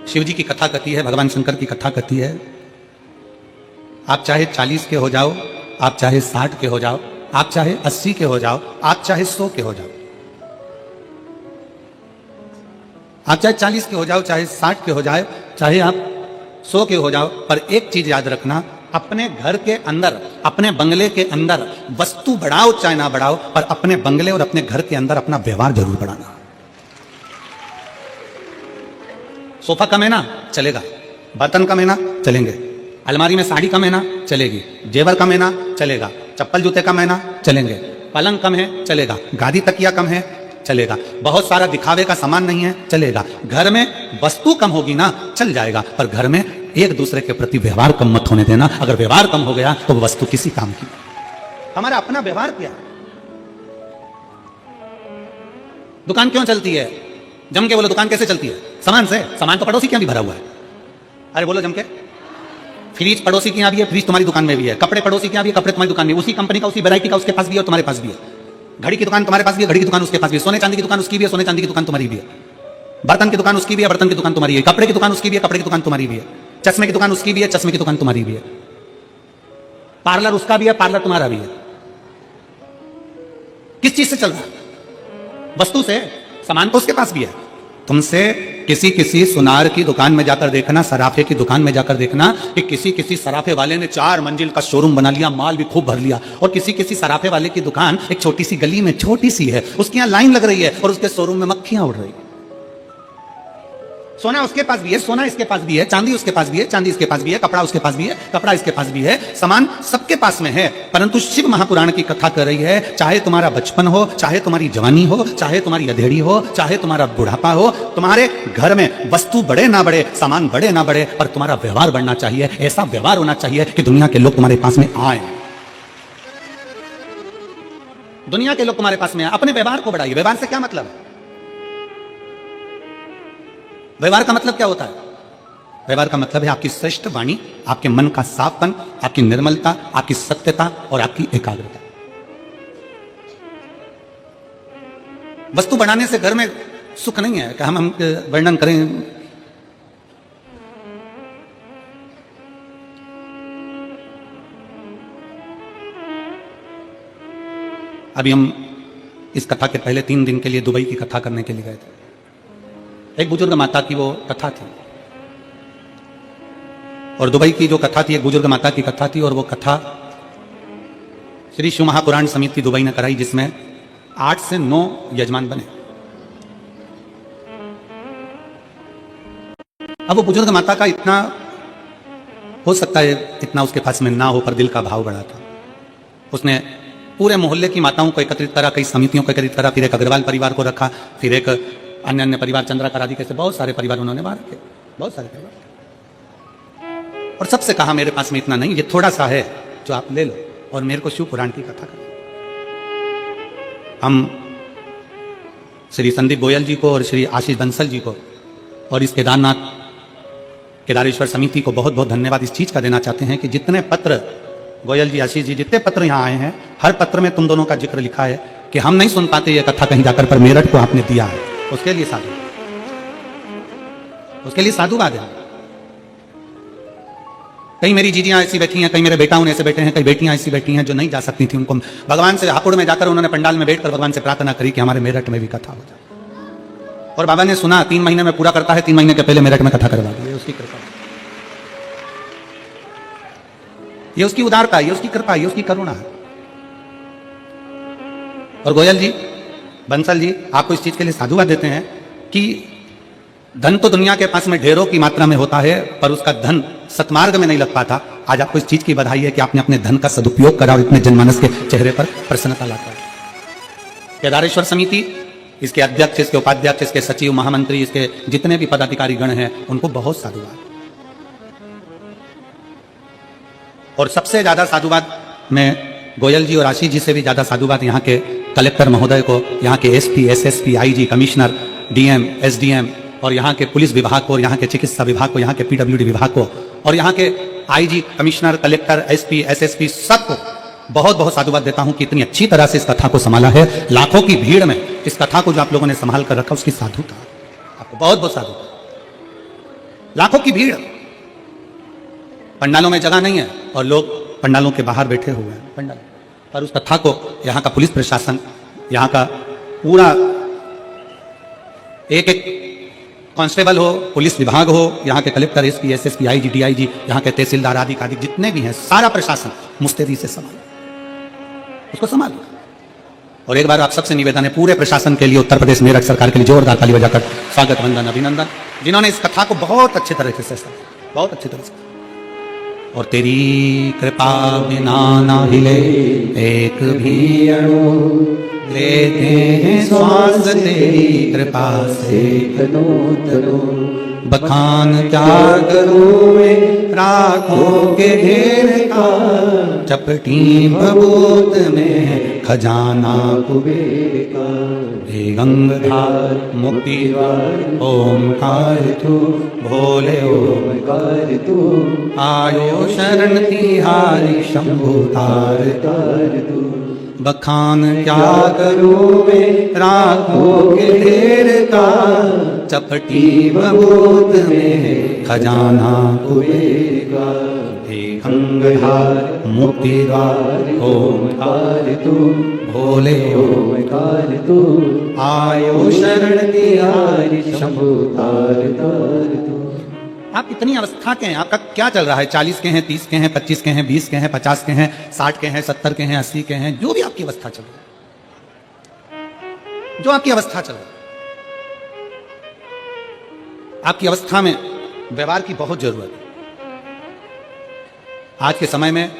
शिव जी की कथा कथी है, भगवान शंकर की कथा कथी है। आप चाहे 40 के हो जाओ, आप चाहे 60 के हो जाओ, आप चाहे 80 के हो जाओ, आप चाहे 100 के हो जाओ, आप चाहे 40 के हो जाओ, चाहे 60 के हो जाए, चाहे आप 100 के हो जाओ, पर एक चीज याद रखना, अपने घर के अंदर, अपने बंगले के अंदर वस्तु बढ़ाओ चाहे ना बढ़ाओ, पर अपने बंगले और अपने घर के अंदर अपना व्यवहार जरूर बढ़ाना। सोफा कम है ना, चलेगा। बर्तन कम है ना, चलेंगे। अलमारी में साड़ी कम है ना, चलेगी। जेवर कम है ना, चलेगा। चप्पल जूते कम है ना, चलेंगे। पलंग कम है, चलेगा। गादी तकिया कम है, चलेगा। बहुत सारा दिखावे का सामान नहीं है, चलेगा। घर में वस्तु कम होगी ना, चल जाएगा, पर घर में एक दूसरे के प्रति व्यवहार कम मत होने देना। अगर व्यवहार कम हो गया तो वस्तु किसी काम की। हमारा अपना व्यवहार क्या है? दुकान क्यों चलती है? जम के बोलो, दुकान कैसे चलती है? सामान से। सामान तो पड़ोसी के यहाँ भी भरा हुआ है। अरे बोलो जम के। फ्रिज पड़ोसी के यहाँ भी है, फ्रिज तुम्हारी दुकान में भी है। कपड़े पड़ोसी के यहाँ भी है, कपड़े तुम्हारी दुकान में, उसी कंपनी का, उसी वैरायटी का उसके पास भी है और तुम्हारे पास भी है। घड़ी की दुकान तुम्हारे पास भी है, घड़ी की दुकान उसके पास भी है। सोने चांदी की दुकान उसकी भी है, सोने चांदी की दुकान तुम्हारी भी है। बर्तन की दुकान उसकी भी है, बर्तन की दुकान तुम्हारी है। कपड़े की दुकान उसकी भी है, कपड़े की दुकान तुम्हारी भी है। चश्मे की दुकान उसकी भी है, चश्मे की दुकान तुम्हारी भी है। पार्लर उसका भी है, पार्लर तुम्हारा भी है। किस चीज से चल रहा है? वस्तु से। सामान तो उसके पास भी है। तुमसे किसी सुनार की दुकान में जाकर देखना, सराफे की दुकान में जाकर देखना कि किसी सराफे वाले ने 4 मंजिल का शोरूम बना लिया, माल भी खूब भर लिया, और किसी सराफे वाले की दुकान एक छोटी सी गली में छोटी सी है, उसके यहाँ लाइन लग रही है और उसके शोरूम में मक्खियां उड़ रही है। सोना उसके पास भी है, सोना इसके पास भी है, चांदी उसके पास भी है, चांदी इसके पास भी है, कपड़ा उसके पास भी है, कपड़ा इसके पास भी है, सामान सबके पास में है। परंतु शिव महापुराण की कथा कर रही है, चाहे तुम्हारा बचपन हो, चाहे तुम्हारी जवानी हो, चाहे तुम्हारी अधेड़ी हो, चाहे तुम्हारा बुढ़ापा हो, तुम्हारे घर में वस्तु बढ़े ना बढ़े, सामान बढ़े ना बढ़े, पर तुम्हारा व्यवहार बढ़ना चाहिए। ऐसा व्यवहार होना चाहिए कि दुनिया के लोग तुम्हारे पास में आए। दुनिया के लोग तुम्हारे पास में आए। अपने व्यवहार को बढ़ाइए। व्यवहार से क्या मतलब है? व्यवहार का मतलब क्या होता है? व्यवहार का मतलब है आपकी श्रेष्ठ वाणी, आपके मन का साफपन, आपकी निर्मलता, आपकी सत्यता और आपकी एकाग्रता। वस्तु बढ़ाने से घर में सुख नहीं है कि हम वर्णन करें। अभी हम इस कथा के पहले 3 दिन के लिए दुबई की कथा करने के लिए गए थे। एक बुजुर्ग माता की वो कथा थी, और दुबई की जो कथा थी एक बुजुर्ग माता की कथा थी, और वो कथा श्री शिव महापुराण समिति दुबई ने कराई, जिसमें 8 से 9 यजमान बने। अब वो बुजुर्ग माता का इतना हो सकता है, इतना उसके पास में ना हो, पर दिल का भाव बड़ा था। उसने पूरे मोहल्ले की माताओं को एकत्रित करा, कई समितियों को एकत्रित करा, फिर एक अग्रवाल परिवार को रखा, फिर एक अन्य परिवार, चंद्राकर आदि कैसे बहुत सारे परिवार उन्होंने बाहर रखे, बहुत सारे परिवार। और सबसे कहा मेरे पास में इतना नहीं, ये थोड़ा सा है जो आप ले लो और मेरे को शिव पुराण की कथा करो। हम श्री संदीप गोयल जी को और श्री आशीष बंसल जी को और इस केदारेश्वर समिति को बहुत बहुत धन्यवाद इस चीज का देना चाहते हैं कि जितने पत्र गोयल जी, आशीष जी, जितने पत्र यहाँ आए हैं, हर पत्र में तुम दोनों का जिक्र लिखा है कि हम नहीं सुन पाते ये कथा कहीं जाकर, पर मेरठ को आपने दिया है, उसके लिए साधु, उसके लिए साधुवाद है। कई मेरी जीजियां ऐसी बैठी हैं, कई मेरे बेटाओं ऐसे बैठे हैं, कई बेटियां ऐसी बैठी हैं जो नहीं जा सकती थी। उनको भगवान से हापुड़ में जाकर उन्होंने पंडाल में बैठकर भगवान से प्रार्थना करी कि हमारे मेरठ में भी कथा हो जाए। और बाबा ने सुना 3 महीने में पूरा करता है, 3 महीने के पहले मेरठ में कथा करवा दी। उसकी कृपा, ये उसकी उदारता, ये उसकी कृपा, ये उसकी करुणा है। और गोयल जी, बंसल जी आपको इस चीज के लिए साधुवाद देते हैं कि धन तो दुनिया के पास में ढेरों की मात्रा में होता है, पर उसका धन सतमार्ग में नहीं लग पाता। आज आपको इस चीज की बधाई है कि आपने अपने धन का सदुपयोग करा और इतने जनमानस के चेहरे पर प्रसन्नता लाता है। केदारेश्वर समिति, इसके अध्यक्ष, इसके उपाध्यक्ष, इसके सचिव, महामंत्री, इसके जितने भी पदाधिकारी गण हैं, उनको बहुत साधुवाद। और सबसे ज्यादा साधुवाद मैं गोयल जी और आशीष जी से भी ज्यादा साधुवाद यहाँ के कलेक्टर महोदय को, यहाँ के SP, SSP, IG, commissioner, DM, SDM, और यहाँ के पुलिस विभाग को, और यहाँ के चिकित्सा विभाग को, यहाँ के पीडब्ल्यूडी विभाग को, और यहाँ के IG, commissioner, collector, SP, SSP, सबको बहुत बहुत साधुवाद देता हूँ कि इतनी अच्छी तरह से इस कथा को संभाला है। लाखों की भीड़ में इस कथा को जो आप लोगों ने संभाल कर रखा, उसकी साधुता, आपको बहुत बहुत साधुवाद। लाखों की भीड़, पंडालों में जगह नहीं है और लोग पंडालों के बाहर बैठे हुए हैं पंडाल पर। उस कथा को यहाँ का पुलिस प्रशासन, यहाँ का पूरा एक एक कांस्टेबल हो, पुलिस विभाग हो, यहाँ के collector, SP, SSP, IG, DIG, यहाँ के तहसीलदार आदि आदि जितने भी हैं, सारा प्रशासन मुस्तैदी से संभालो, उसको संभालो। और एक बार आप सबसे निवेदन है, पूरे प्रशासन के लिए, उत्तर प्रदेश मेरठ सरकार के लिए जोरदार ताली बजाकर स्वागत, वंदन, अभिनंदन, जिन्होंने इस कथा को बहुत अच्छे तरीके से, बहुत अच्छे तरह से। और तेरी कृपा बिना ना हिले एक भी अणु, लेते हैं श्वास तेरी कृपा से तनो तनो। बखान क्या करूं मैं राखों के ढेर का, चपटी भभूत में खजाना कुबेर का। हे गंगाधार मुक्ति द्वार ओमकार तू, भोले ओमकार तू, आयो शरण तिहारी शंभु तार तार तू। बखान क्या करूं मैं राखों के ढेर का, चपटी भभूत में खजाना कुबेर का। हे गंगाधार मुक्ति द्वार ओमकार तू, भोले ओमकार तू, आयो शरण तिहारी शंभु तार तार तू। आप कितनी अवस्था के हैं, आपका क्या चल रहा है? 40 के हैं, 30 के हैं, 25 के हैं, 20 के हैं, 50 के हैं, 60 के हैं, 70 के हैं, 80 के हैं, जो भी आपकी अवस्था चल रही है, जो आपकी अवस्था चल रही है, आपकी अवस्था में व्यवहार की बहुत जरूरत है। आज के समय में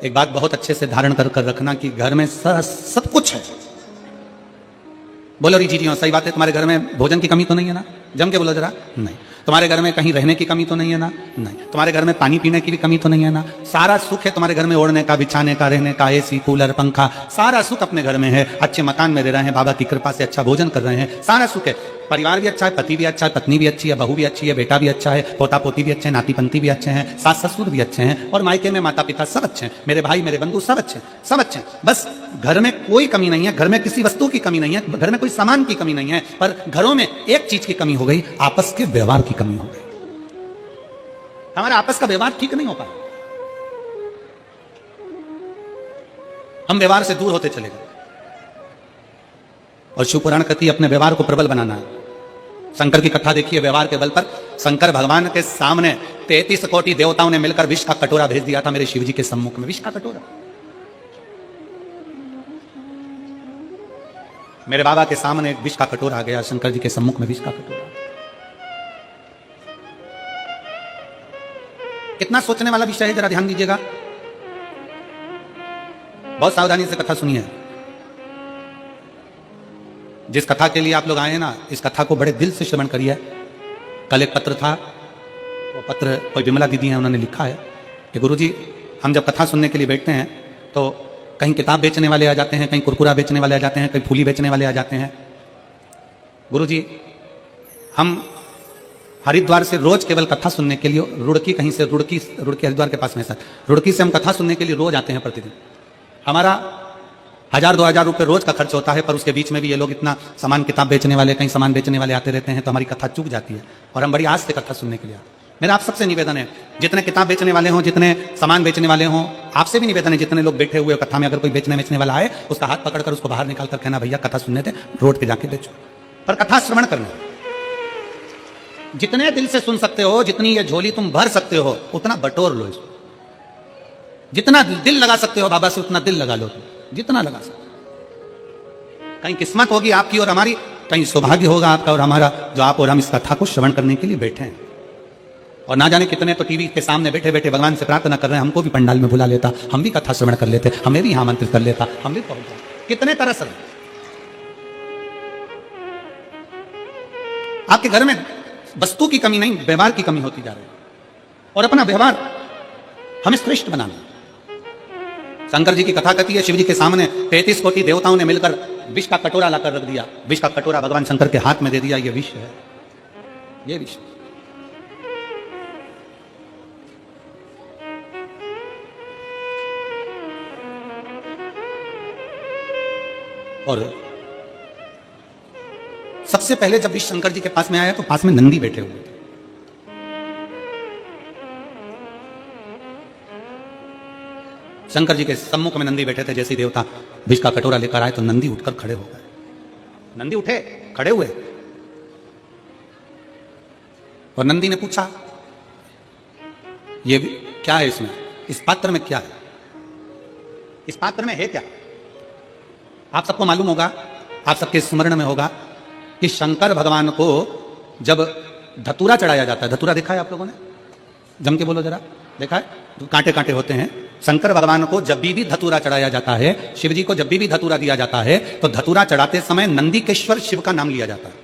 एक बात बहुत अच्छे से धारण कर रखना कि घर में सब कुछ है। बोलो जी सही बात है, तुम्हारे घर में भोजन की कमी तो नहीं है ना? जम के बोलो जरा। नहीं। तुम्हारे घर में कहीं रहने की कमी तो नहीं है ना? नहीं। तुम्हारे घर में पानी पीने की भी कमी तो नहीं है ना? सारा सुख है तुम्हारे घर में, ओढ़ने का, बिछाने का, रहने का, एसी, कूलर, पंखा, सारा सुख अपने घर में है। अच्छे मकान में रह रहे हैं, बाबा की कृपा से अच्छा भोजन कर रहे हैं, सारा सुख है। परिवार भी अच्छा है, पति भी अच्छा है, पत्नी भी अच्छी है, बहू भी अच्छी है, बेटा भी अच्छा है, पोता पोती भी अच्छे हैं, नाती पंती भी अच्छे हैं, सास ससुर भी अच्छे हैं, और मायके में माता पिता सब अच्छे हैं, मेरे भाई मेरे बंधु सब अच्छे हैं, सब अच्छे हैं। बस घर में कोई कमी नहीं है, घर में किसी वस्तु की कमी नहीं है, घर में कोई सामान की कमी नहीं है, पर घरों में एक चीज की कमी हो गई, आपस के व्यवहार की कमी हो गई। हमारा आपस का व्यवहार ठीक नहीं हो पाया, हम व्यवहार से दूर होते चले गए। और शिवपुराण कहती है अपने व्यवहार को प्रबल बनाना है। शंकर की कथा देखिए, व्यवहार के बल पर शंकर भगवान के सामने 33 कोटि देवताओं ने मिलकर विष का कटोरा भेज दिया था मेरे शिव जी के सम्मुख में। विष का कटोरा मेरे बाबा के सामने एक विष का कटोरा आ गया, शंकर जी के सम्मुख में विष का कटोरा। कितना सोचने वाला विषय है, जरा ध्यान दीजिएगा, बहुत सावधानी से कथा सुनिए। जिस कथा के लिए आप लोग आए हैं ना, इस कथा को बड़े दिल से श्रवण करिए। कल एक पत्र था, वो पत्र कोई विमला दीदी हैं, उन्होंने लिखा है कि गुरुजी हम जब कथा सुनने के लिए बैठते हैं तो कहीं किताब बेचने वाले आ जाते हैं, कहीं कुरकुरा बेचने वाले आ जाते हैं, कहीं फूली बेचने वाले आ जाते हैं। गुरुजी हम हरिद्वार से रोज केवल कथा सुनने के लिए, रुड़की कहीं से, रुड़की हरिद्वार के पास में सर, रुड़की से हम कथा सुनने के लिए रोज आते हैं प्रतिदिन। हमारा 1000-2000 रुपए रोज का खर्च होता है, पर उसके बीच में भी ये लोग इतना सामान, किताब बेचने वाले, कहीं सामान बेचने वाले आते रहते हैं, तो हमारी कथा चूक जाती है और हम बड़ी आस से कथा सुनने के लिए आते हैं। मेरा आप सबसे निवेदन है, जितने किताब बेचने वाले हों, जितने सामान बेचने वाले हों, आपसे भी निवेदन है, जितने लोग बैठे हुए कथा में, अगर कोई बेचने बेचने वाला आए, उसका हाथ पकड़कर उसको बाहर निकाल कर कहना, भैया कथा सुनने थे, रोड पे जाके बेचो, पर कथा श्रवण करना। जितने दिल से सुन सकते हो, जितनी ये झोली तुम भर सकते हो, उतना बटोर लो इसको। जितना दिल लगा सकते हो बाबा से, उतना दिल लगा लो, जितना लगा सकते। कहीं किस्मत होगी आपकी और हमारी, कहीं सौभाग्य होगा आपका और हमारा, जो आप और हम इस कथा को श्रवण करने के लिए बैठे हैं। और ना जाने कितने तो टीवी के सामने बैठे बैठे भगवान से प्रार्थना कर रहे हैं, हमको भी पंडाल में बुला लेता, हम भी कथा श्रवण कर लेते, हमें भी यहां आमंत्रित कर लेता, हम भी पहुंच जाते। कितने तरस है आपके घर में। वस्तु की कमी नहीं, व्यवहार की कमी होती जा रही है, और अपना व्यवहार हमें श्रेष्ठ बनाना। शंकर जी की कथा कहती है, शिव जी के सामने 33 कोटि देवताओं ने मिलकर विष का कटोरा लाकर रख दिया। विष का कटोरा भगवान शंकर के हाथ में दे दिया, ये विष है, ये विष। और सबसे पहले जब विष शंकर जी के पास में आया तो पास में नंदी बैठे हुए थे। शंकर जी के सम्मुख में नंदी बैठे थे। जैसे ही देवता विष का कटोरा लेकर आए तो नंदी उठकर खड़े हो गए। नंदी उठे, खड़े हुए, और नंदी ने पूछा, ये क्या है इसमें, इस पात्र में क्या है, इस पात्र में है क्या? आप सबको मालूम होगा, आप सबके स्मरण में होगा कि शंकर भगवान को जब धतूरा चढ़ाया जाता है, धतूरा देखा है आप लोगों ने? जम के बोलो जरा, देखा है? तो कांटे कांटे होते हैं। शंकर भगवान को जब भी धतूरा चढ़ाया जाता है, शिव जी को जब भी धतूरा दिया जाता है, तो धतूरा चढ़ाते समय नंदीकेश्वर शिव का नाम लिया जाता है।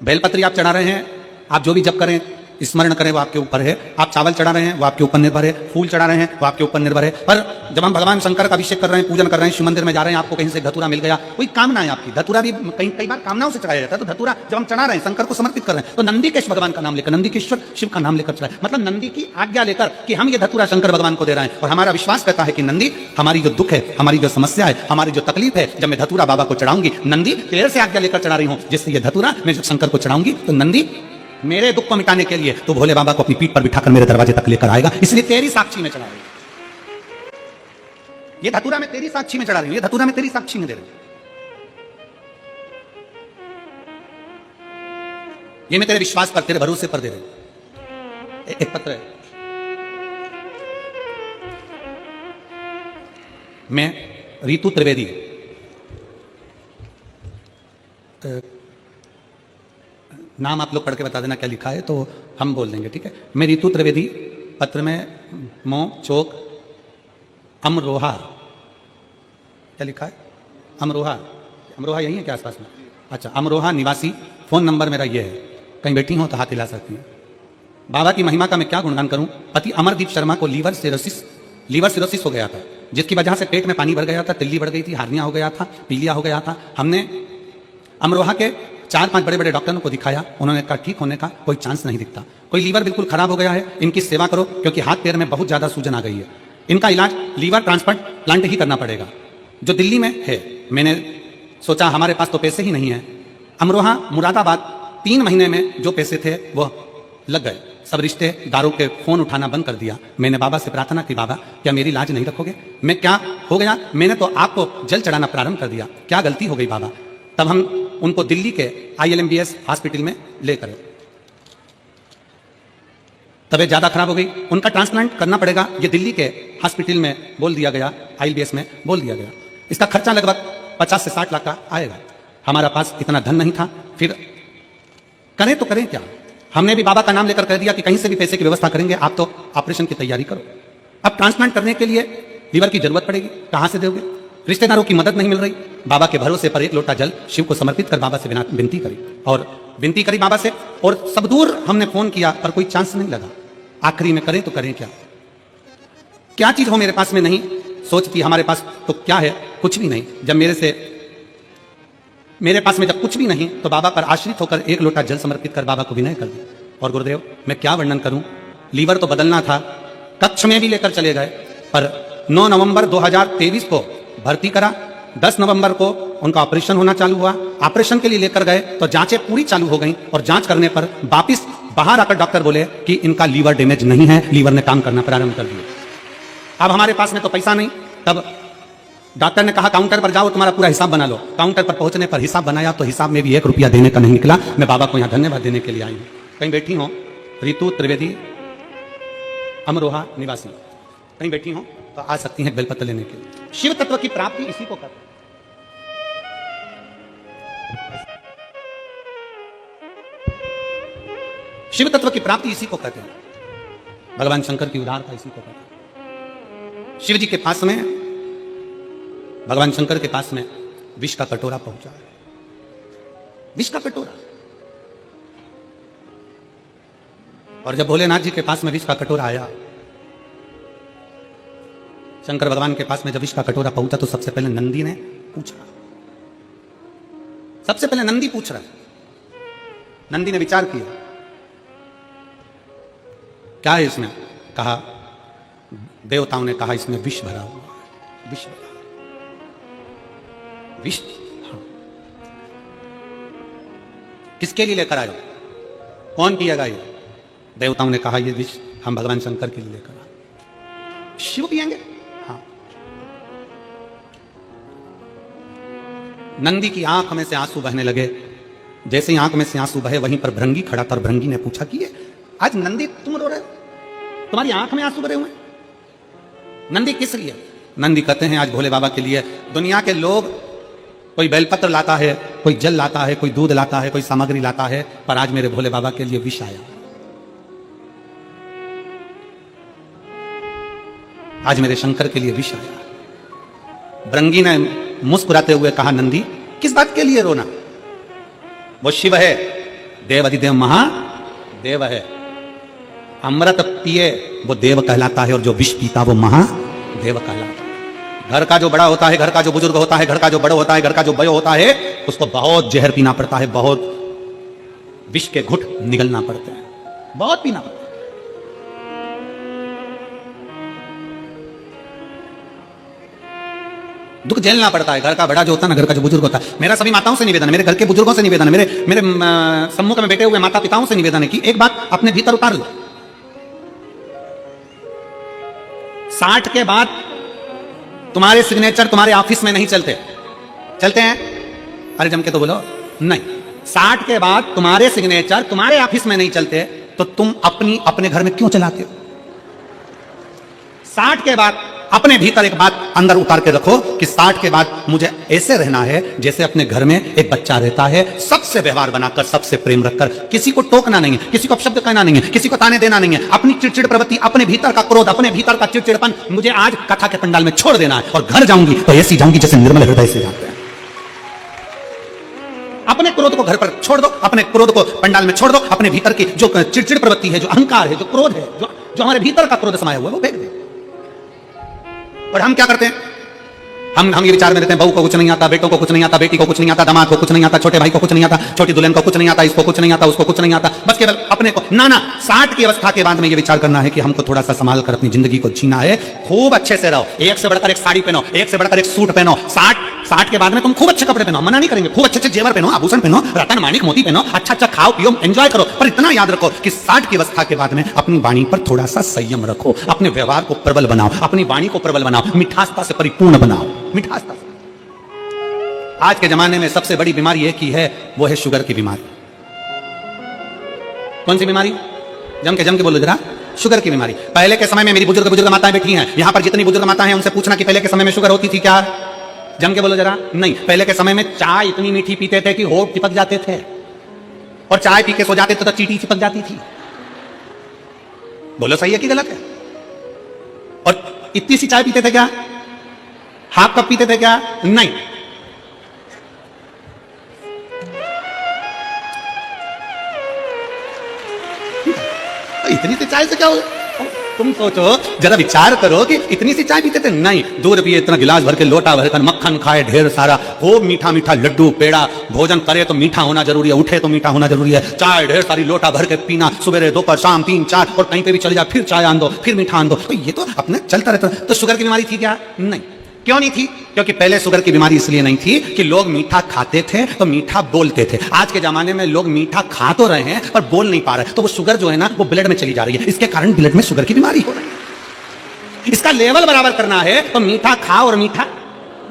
बेलपत्री आप चढ़ा रहे हैं, आप जो भी जप करें, स्मरण करें, वो आपके ऊपर है। आप चावल चढ़ा रहे हैं, वो आपके ऊपर निर्भर है। फूल चढ़ा रहे हैं, वो आपके ऊपर निर्भर है। पर जब हम भगवान शंकर का अभिषेक कर रहे हैं, पूजन कर रहे हैं, शिव मंदिर में जा रहे हैं, आपको कहीं से धतूरा मिल गया, कोई कामना है आपकी, धतूरा भी कई बार कामनाओं से चढ़ाया जाता है। तो धतूरा जब हम चढ़ा रहे हैं, शंकर को समर्पित कर रहे हैं, तो नंदीकेश भगवान का नाम लेकर, नंदीकेश्वर शिव का नाम लेकर चढ़ाए, मतलब नंदी की आज्ञा लेकर कि हम ये धतूरा शंकर भगवान को दे रहे हैं। और हमारा विश्वास कहता है कि नंदी, हमारी जो दुख है, हमारी जो समस्या है, हमारी जो तकलीफ है, जब मैं धतूरा बाबा को चढ़ाऊंगी, नंदी तेरे से आज्ञा लेकर चढ़ा रही हूं, जिससे ये धतूरा मैं जब शंकर को चढ़ाऊंगी तो नंदी मेरे दुख को मिटाने के लिए तो भोले बाबा को अपनी पीठ पर बिठाकर मेरे दरवाजे तक लेकर आएगा। इसलिए तेरी साक्षी में चढ़ा रही हूं, ये धतूरा मैं तेरी साक्षी में चढ़ा रही हूं, ये धतूरा मैं तेरी साक्षी में दे रही हूं, ये मैं तेरे विश्वास पर, तेरे भरोसे पर दे रही हूं। एक पत्र है, मैं रीतु त्रिवेदी, नाम आप लोग पढ़ के बता देना क्या लिखा है, तो हम बोल देंगे, ठीक है? मैं रीतु त्रिवेदी, पत्र में मो चौक अमरोहा, क्या लिखा है? अमरोहा, अमरोहा यही है क्या आसपास में? अच्छा, अमरोहा निवासी, फोन नंबर मेरा ये है, कहीं बैठी हो तो हाथ हिला सकती हैं। बाबा की महिमा का मैं क्या गुणगान करूं। पति अमरदीप शर्मा को लीवर सिरोसिस हो गया था, जिसकी वजह से पेट में पानी भर गया था, तिल्ली बढ़ गई थी, हार्निया हो गया था, पीलिया हो गया था। हमने अमरोहा के 4-5 बड़े बड़े डॉक्टरों को दिखाया, उन्होंने कहा ठीक होने का कोई चांस नहीं दिखता, कोई लीवर बिल्कुल खराब हो गया है, इनकी सेवा करो क्योंकि हाथ पैर में बहुत ज्यादा सूजन आ गई है, इनका इलाज लीवर ट्रांसप्लांट ही करना पड़ेगा, जो दिल्ली में है। मैंने सोचा हमारे पास तो पैसे ही नहीं है। अमरोहा मुरादाबाद 3 महीने में जो पैसे थे वो लग गए, सब रिश्तेदारों के फोन उठाना बंद कर दिया। मैंने बाबा से प्रार्थना की, बाबा क्या मेरी लाज नहीं रखोगे? मैं क्या हो गया, मैंने तो आपको जल चढ़ाना प्रारंभ कर दिया, क्या गलती हो गई बाबा? तब हम उनको दिल्ली के ILMBS हॉस्पिटल में लेकर, तबीयत ज्यादा खराब हो गई, उनका ट्रांसप्लांट करना पड़ेगा, ये दिल्ली के हॉस्पिटल में बोल दिया गया, ILBS में बोल दिया गया। इसका खर्चा लगभग 50 से 60 लाख का आएगा। हमारा पास इतना धन नहीं था, फिर करें तो करें क्या? हमने भी बाबा का नाम लेकर कह दिया कि कहीं से भी पैसे की व्यवस्था करेंगे, आप तो ऑपरेशन की तैयारी करो। अब ट्रांसप्लांट करने के लिए लीवर की जरूरत पड़ेगी, कहां से दोगे? रिश्तेदारों की मदद नहीं मिल रही। बाबा के भरोसे पर 1 लोटा जल शिव को समर्पित कर बाबा से विनती करी, और विनती करी बाबा से, और सब दूर हमने फोन किया पर कोई चांस नहीं लगा। आखिरी में करें तो करें क्या? क्या चीज हो मेरे पास में नहीं, सोचती हमारे पास तो क्या है, कुछ भी नहीं। जब मेरे पास में जब कुछ भी नहीं, तो बाबा पर आश्रित होकर 1 लोटा जल समर्पित कर बाबा को विनय कर दी। और गुरुदेव मैं क्या वर्णन करूं, लीवर तो बदलना था, कक्ष में भी लेकर चले गए, पर 9 नवंबर 2023 को भर्ती करा, 10 नवंबर को उनका ऑपरेशन होना चालू हुआ। ऑपरेशन के लिए लेकर गए तो जांचें पूरी चालू हो गई, और जांच करने पर वापिस बाहर आकर डॉक्टर बोले कि इनका लीवर डैमेज नहीं है, लीवर ने काम करना प्रारंभ कर दिया। अब हमारे पास में तो पैसा नहीं, तब डॉक्टर ने कहा काउंटर पर जाओ, तुम्हारा पूरा हिसाब बना लो। काउंटर पर पहुंचने पर हिसाब बनाया तो हिसाब में भी 1 रुपया देने का नहीं निकला। मैं बाबा को यहाँ धन्यवाद देने के लिए आई हूँ। कहीं बैठी हो, रीतु त्रिवेदी, अमरोहा निवासी, कहीं बैठी हो तो आ सकती हैं बेलपत्र लेने के लिए। शिव तत्व की प्राप्ति इसी को कहते हैं। शिव तत्व की प्राप्ति इसी को कहते हैं, भगवान शंकर की उदारता इसी को कहते हैं। शिव जी के पास में, भगवान शंकर के पास में विष का कटोरा पहुंचा है, विष का कटोरा। और जब भोलेनाथ जी के पास में विष का कटोरा आया, शंकर भगवान के पास में जब विष का कटोरा पहुंचा, तो सबसे पहले नंदी ने पूछा, सबसे पहले नंदी पूछ रहा है। नंदी ने विचार किया, क्या है इसमें? कहा, देवताओं ने कहा इसमें विष भरा हुआ है, विष भरा, विष। हाँ। किसके लिए लेकर आए? कौन पिएगा ये? देवताओं ने कहा ये विष हम भगवान शंकर के लिए लेकर आए। शिव पिएंगे? नंदी की आंख में से आंसू बहने लगे। जैसे ही आंख में से आंसू बहे वहीं पर भृंगी खड़ा था और भृंगी ने पूछा कि ये आज नंदी तुम रो रहे हो, तुम्हारी आंख में आंसू भरे हुए? नंदी किस लिए? नंदी कहते हैं आज भोले बाबा के लिए। दुनिया के लोग कोई बेलपत्र लाता है, कोई जल लाता है, कोई दूध लाता है, कोई सामग्री लाता है, पर आज मेरे भोले बाबा के लिए विष आया। आज मेरे शंकर के लिए विष आया। भृंगी ने मुस्कुराते हुए कहा, नंदी किस बात के लिए रोना? वो शिव है, देव अधिदेव महादेव है। अमृत पिए वो देव कहलाता है और जो विष पीता वो महादेव कहलाता है। घर का जो बड़ा होता है, घर का जो बुजुर्ग होता है, घर का जो बड़ा होता है, घर का जो बयो होता है, उसको बहुत जहर पीना पड़ता है, बहुत विष के घुट निगलना पड़ते हैं, बहुत पीना पड़ता है। दुख झेलना पड़ता है। घर का बड़ा जो होता है ना, घर का जो बुजुर्ग होता है, मेरा सभी माताओं से निवेदन है, मेरे घर के बुजुर्गों से निवेदन है, मेरे सम्मुख में बैठे हुए माता पिताओं से निवेदन है कि एक बात अपने भीतर उतार लो। 60 के बाद तुम्हारे सिग्नेचर तुम्हारे ऑफिस में नहीं चलते। चलते हैं? अरे जम के तो बोलो नहीं। 60 के बाद तुम्हारे सिग्नेचर तुम्हारे ऑफिस में नहीं चलते तो तुम अपने घर में क्यों चलाते हो? 60 के बाद अपने भीतर एक बात अंदर उतार के रखो कि 60 के बाद मुझे ऐसे रहना है जैसे अपने घर में एक बच्चा रहता है, सबसे व्यवहार बनाकर, सबसे प्रेम रखकर, किसी को टोकना नहीं है, किसी को अपशब्द कहना नहीं है, किसी को ताने देना नहीं है, अपनी चिड़चिड़ प्रवृत्ति, अपने भीतर का क्रोध, अपने भीतर का चिड़चिड़पन मुझे आज कथा के पंडाल में छोड़ देना है और घर जाऊंगी तो ऐसी जाऊंगी जैसे निर्मल हृदय से जाते हैं। अपने क्रोध को घर पर छोड़ दो, अपने क्रोध को पंडाल में छोड़ दो, अपने भीतर की जो चिड़चिड़ प्रवृत्ति है, जो अहंकार है, जो क्रोध है, जो हमारे भीतर का क्रोध समाया हुआ है वो फेंक दे। और हम क्या करते हैं? हम ये विचार में रहते हैं, बहू को कुछ नहीं आता, बेटों को कुछ नहीं आता, बेटी को कुछ नहीं आता, दामाद को कुछ नहीं आता, छोटे भाई को कुछ नहीं आता, छोटी दुल्हन को कुछ नहीं आता, इसको कुछ नहीं आता, उसको कुछ नहीं आता, बस केवल अपने को। ना 60 की अवस्था के बाद में ये विचार करना है कि हमको थोड़ा सा संभाल कर अपनी जिंदगी को जीना है, खूब अच्छे से रहो, एक से बढ़कर एक साड़ी पहनो, एक से बढ़कर एक सूट पहनो। 60 के बाद में तुम खूब अच्छे कपड़े पहनो, मना नहीं करेंगे, खूब अच्छे जेवर पहनो, आभूषण पहनो, रतन माणिक मोती पहनो, अच्छा खाओ पियो, एंजॉय करो, पर इतना याद रखो कि 60 की अवस्था के बाद में अपनी वाणी पर थोड़ा सा संयम रखो, अपने व्यवहार को प्रबल बनाओ, अपनी वाणी को प्रबल बनाओ, मिठासता से परिपूर्ण बनाओ, मिठासता से। आज के जमाने में सबसे बड़ी बीमारी एक ही है, वो है शुगर की बीमारी। कौन सी बीमारी? जम के बोलो जरा। शुगर की बीमारी। पहले के समय में मेरी बुजुर्ग माताएं बैठी हैं, यहां पर जितनी बुजुर्ग माताएं हैं उनसे पूछना कि पहले के समय में शुगर होती थी क्या? जम के बोलो जरा। नहीं, पहले के समय में चाय इतनी मीठी पीते थे कि होठ चिपक जाते थे, और चाय पी के सो जाते थे तो चींटी चिपक जाती थी। बोलो सही है कि गलत है? और इतनी सी चाय पीते थे क्या? हाफ कप पीते थे क्या? नहीं। इतनी सी चाय से क्या होगा? तुम सोचो जरा, विचार करो कि इतनी सी चाय पीते थे? नहीं, दूध पिए इतना गिलास भर के, लोटा भर कर, मक्खन खाए ढेर सारा, खूब मीठा मीठा लड्डू पेड़ा, भोजन करे तो मीठा होना जरूरी है, उठे तो मीठा होना जरूरी है, चाय ढेर सारी लोटा भर के पीना, सुबह दोपहर शाम 3 4, और कहीं पे भी चले जा फिर चाय आन दो, फिर मीठा आन दो, तो ये तो अपने चलता रहता। तो शुगर की बीमारी थी क्या? नहीं। क्यों नहीं थी? क्योंकि पहले शुगर की बीमारी इसलिए नहीं थी कि लोग मीठा खाते थे तो मीठा बोलते थे। आज के जमाने में लोग मीठा खा तो रहे हैं पर बोल नहीं पा रहे, तो वो शुगर जो है ना वो ब्लड में चली जा रही है, इसके कारण ब्लड में शुगर की बीमारी हो रही है। इसका लेवल बराबर करना है तो मीठा खाओ और मीठा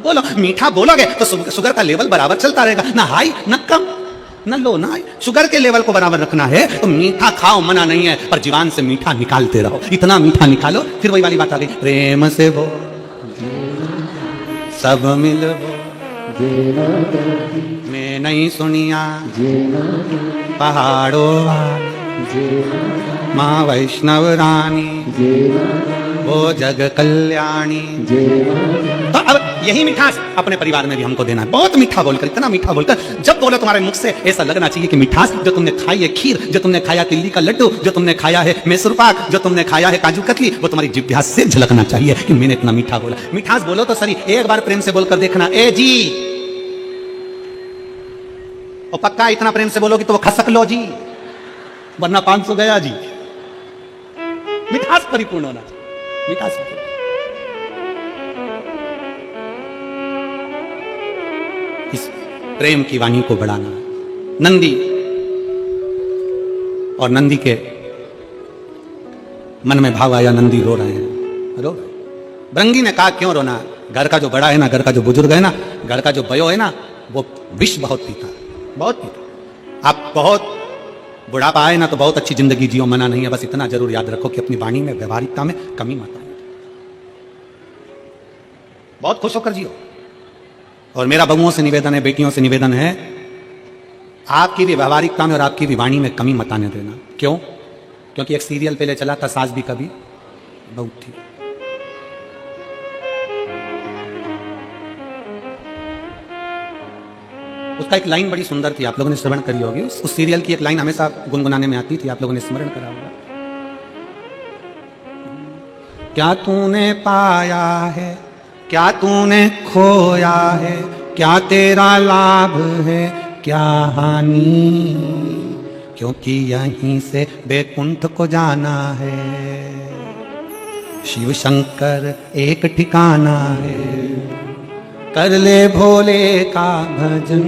बोलो। मीठा बोलोगे तो शुगर का लेवल बराबर चलता रहेगा, ना हाई ना कम न लो ना। शुगर के लेवल को बराबर रखना है तो मीठा खाओ, मना नहीं है, पर जीवान से मीठा निकालते रहो, इतना मीठा निकालो। फिर वही वाली बात आ गई, प्रेम से वो सब मिलबो मैं नहीं सुनिया पहाड़ों माँ वैष्णव रानी वो जग कल्याणी। तो अब यही मिठास अपने परिवार में भी हमको देना है। बहुत मीठा बोलकर, इतना मीठा बोलकर, जब बोलो तुम्हारे मुख से ऐसा लगना चाहिए कि मिठास जो तुमने खाई है, खीर जो तुमने खाया, तिल्ली का लड्डू जो तुमने खाया है, मैसूर पाक जो तुमने खाया है, काजू कतली, वो तुम्हारी जिह्वा से झलकना चाहिए कि मैंने इतना मीठा बोला। मिठास बोलो तो सही, एक बार प्रेम से बोलकर देखना, ए जी, और पक्का इतना प्रेम से बोलोगी तो वो खसक लो जी, वरना 500 गया जी। मिठास परिपूर्ण होना चाहिए, मिठास परिपूर्ण। इस प्रेम की वाणी को बढ़ाना। नंदी और नंदी के मन में भाव आया, नंदी रो रहे हैं, रो रहे। भृंगी ने कहा क्यों रोना? घर का जो बड़ा है ना, घर का जो बुजुर्ग है ना, घर का जो बयो है ना, वो विष बहुत पीता, बहुत पीता। आप बहुत बुढ़ापा आए ना तो बहुत अच्छी जिंदगी जियो, मना नहीं है, बस इतना जरूर याद रखो कि अपनी वाणी में, व्यवहारिकता में कमी मत आए, बहुत खुश होकर जियो। और मेरा बबुओं से निवेदन है, बेटियों से निवेदन है, आपकी भी व्यवहारिकता में और आपकी भी वाणी में कमी मत आने देना। क्यों? क्योंकि एक सीरियल पहले चला था, सास भी कभी बहू थी। उसका एक लाइन बड़ी सुंदर थी, आप लोगों ने श्रवण करी होगी। उस सीरियल की एक लाइन हमेशा गुनगुनाने में आती थी, आप लोगों ने स्मरण करा होगा। क्या तूने पाया है, क्या तूने खोया है, क्या तेरा लाभ है, क्या हानि, क्योंकि यहीं से बैकुंठ को जाना है। शिव शंकर एक ठिकाना है, कर ले भोले का भजन,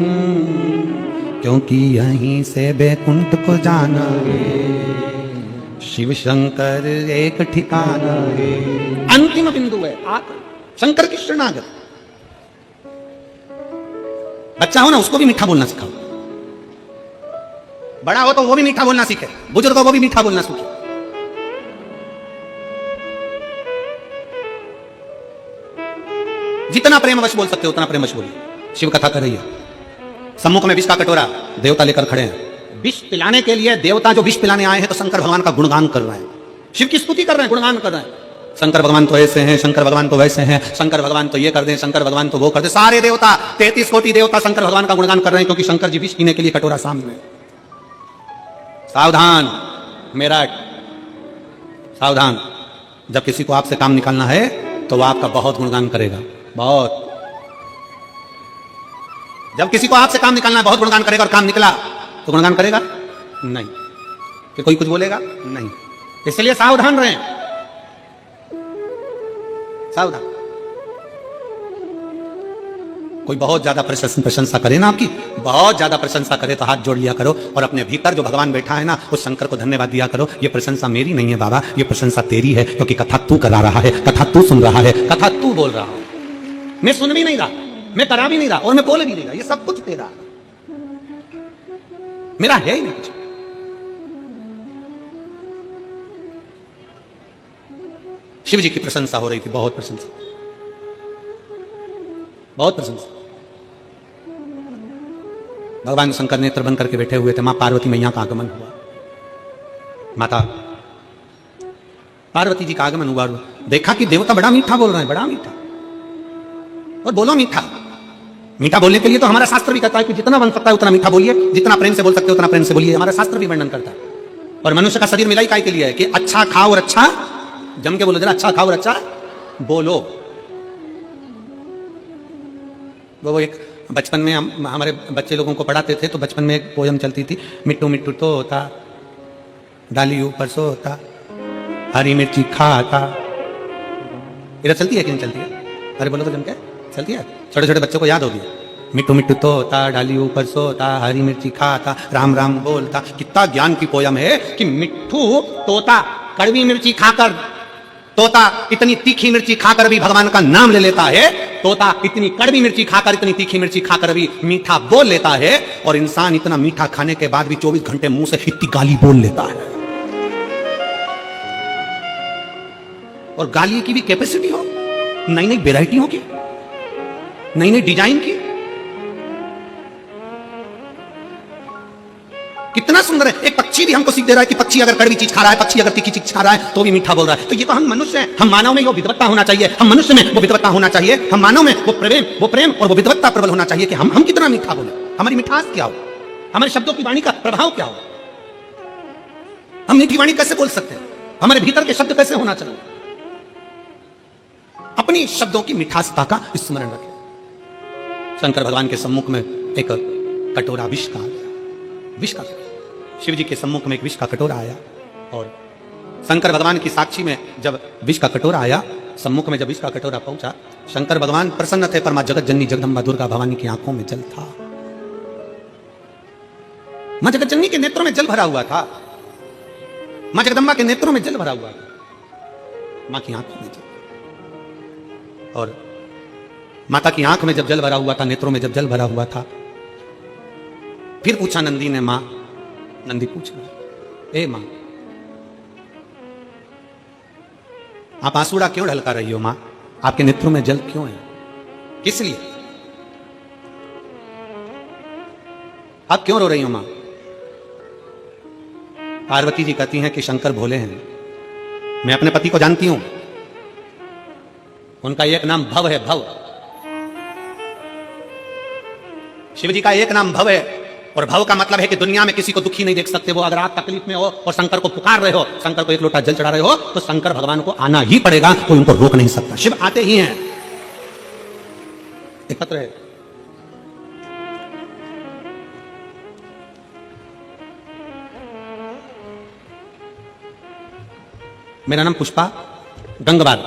क्योंकि यहीं से बैकुंठ को जाना है। शिव शंकर एक ठिकाना है, अंतिम बिंदु है आकर शंकर की शरणागत। बच्चा हो ना, उसको भी मीठा बोलना सिखाओ। बड़ा हो तो वो भी मीठा बोलना सीखे, बुजुर्ग हो वो भी मीठा बोलना सीखे। जितना प्रेमवश बोल सकते हो उतना प्रेमवश बोलिए। शिव कथा कर रही है, सम्मुख में विष का कटोरा, देवता लेकर खड़े हैं। विष पिलाने के लिए देवता जो विष पिलाने आए हैं तो शंकर भगवान का गुणगान कर रहे हैं, शिव की स्तुति कर रहे हैं, गुणगान कर रहे हैं। शंकर भगवान तो ऐसे हैं, शंकर भगवान तो वैसे हैं, शंकर भगवान तो ये कर दें, शंकर भगवान तो वो कर दे। सारे देवता 33 कोटि देवता शंकर भगवान का गुणगान कर रहे हैं, क्योंकि शंकर जी विष पीने के लिए कटोरा सामने। सावधान मेरठ, सावधान। जब किसी को आपसे काम निकालना है तो वो आपका बहुत गुणगान करेगा, बहुत। जब किसी को आपसे काम निकालना है बहुत गुणगान करेगा, और काम निकला तो गुणगान करेगा नहीं, कि कोई कुछ बोलेगा नहीं। इसलिए सावधान रहें, सावधान। कोई बहुत ज्यादा प्रशंसा करे ना आपकी, बहुत ज्यादा प्रशंसा करे तो हाथ जोड़ लिया करो और अपने भीतर जो भगवान बैठा है ना उस शंकर को धन्यवाद दिया करो। ये प्रशंसा मेरी नहीं है बाबा, ये प्रशंसा तेरी है, क्योंकि कथा तू करा रहा है, कथा तू सुन रहा है, कथा तू बोल रहा है। मैं सुन भी नहीं रहा, मैं करा भी नहीं रहा, और मैं बोल भी नहीं रहा। ये सब कुछ तेरा, मेरा है ही नहीं कुछ। शिव जी की प्रशंसा हो रही थी, बहुत प्रशंसा, बहुत प्रशंसा। भगवान शंकर नेत्र बंद करके बैठे हुए थे, मां पार्वती मैया का आगमन हुआ। माता पार्वती जी का आगमन हुआ, देखा कि देवता बड़ा मीठा बोल रहे हैं, बड़ा मीठा। और बोलो मीठा, मीठा बोलने के लिए तो हमारा शास्त्र भी कहता है कि जितना बन सकता है उतना मीठा बोलिए, जितना प्रेम से बोल सकते हो उतना प्रेम से बोलिए, हमारा शास्त्र भी वर्णन करता है। और मनुष्य का शरीर मिलाई काय के लिए है कि अच्छा खाओ और अच्छा, जम के बोलो जरा, अच्छा खाओ और अच्छा बोलो। वो एक बचपन में हम हमारे बच्चे लोगों को पढ़ाते थे, तो बचपन में एक पोयम चलती थी, मिट्टू मिट्टू तो होता, डाली ऊपर सोता, हरी मिर्ची खाता। इधर चलती है कि नहीं चलती है? अरे बोलो तो जम के चलती है, छोटे छोटे बच्चों को याद होगी। मिट्टू मिट्टू तोता, डाली ऊपर सोता, हरी मिर्ची खाता, राम राम बोलता। कितना ज्ञान की पोयम है कि मिट्टू तोता कड़वी मिर्ची खाकर, तोता इतनी तीखी मिर्ची खाकर भी भगवान का नाम ले लेता है, तोता इतनी कड़वी मिर्ची खाकर, इतनी तीखी मिर्ची खाकर भी मीठा बोल लेता है। और इंसान इतना मीठा खाने के बाद भी 24 घंटे मुंह से इतनी गाली बोल लेता है। और गाली की भी कैपेसिटी हो, नई नई वेराइटी होगी, नई नई डिजाइन की। कितना सुंदर है। एक पक्षी भी हमको सीख दे रहा है कि पक्षी अगर कड़वी चीज खा रहा है, पक्षी अगर तीखी चीज खा रहा है तो भी मीठा बोल रहा है। तो ये तो हम मनुष्य हैं, हम मानव में वो विद्वत्ता होना चाहिए, हम मनुष्य में वो विद्वत्ता होना चाहिए, हम मानव में वो प्रेम और वो विद्वत्ता प्रबल होना चाहिए कि हम कितना मीठा बोले, हमारी मिठास क्या हो, हमारे शब्दों की वाणी का प्रभाव क्या हो, हम मीठी वाणी कैसे बोल सकते हैं, हमारे भीतर के शब्द कैसे होना चाहिए। अपनी शब्दों की मिठासता का स्मरण रखें। शंकर भगवान के सम्मुख में एक कटोरा विष का आ गया, विष का। शिव जी के सम्मुख में एक विष का कटोरा आया, और शंकर भगवान की साक्षी में जब विष का कटोरा आया, सम्मुख में जब विष का कटोरा पहुंचा, शंकर भगवान प्रसन्न थे, पर मां जगत जननी जगदम्बा दुर्गा भवानी की आंखों में जल था। मां जगत जननी के नेत्रों में जल भरा हुआ था, मां जगदम्बा के नेत्रों में जल भरा हुआ था, मां की आंखों में जल। और माता की आंख में जब जल भरा हुआ था, नेत्रों में जब जल भरा हुआ था, फिर पूछा नंदी ने, मां, नंदी पूछ रहा, ए मां, आप आंसुड़ा क्यों ढलका रही हो मां? आपके नेत्रों में जल क्यों है? किस लिए? आप क्यों रो रही हो मां? पार्वती जी कहती हैं कि शंकर भोले हैं, मैं अपने पति को जानती हूं, उनका एक नाम भव है, भव। शिव जी का एक नाम भव है, और भव का मतलब है कि दुनिया में किसी को दुखी नहीं देख सकते वो। अगर आप तकलीफ में हो और शंकर को पुकार रहे हो, शंकर को एक लोटा जल चढ़ा रहे हो, तो शंकर भगवान को आना ही पड़ेगा, कोई उनको रोक नहीं सकता। शिव आते ही हैं। एक पत्र है, मेरा नाम पुष्पा गंगवार,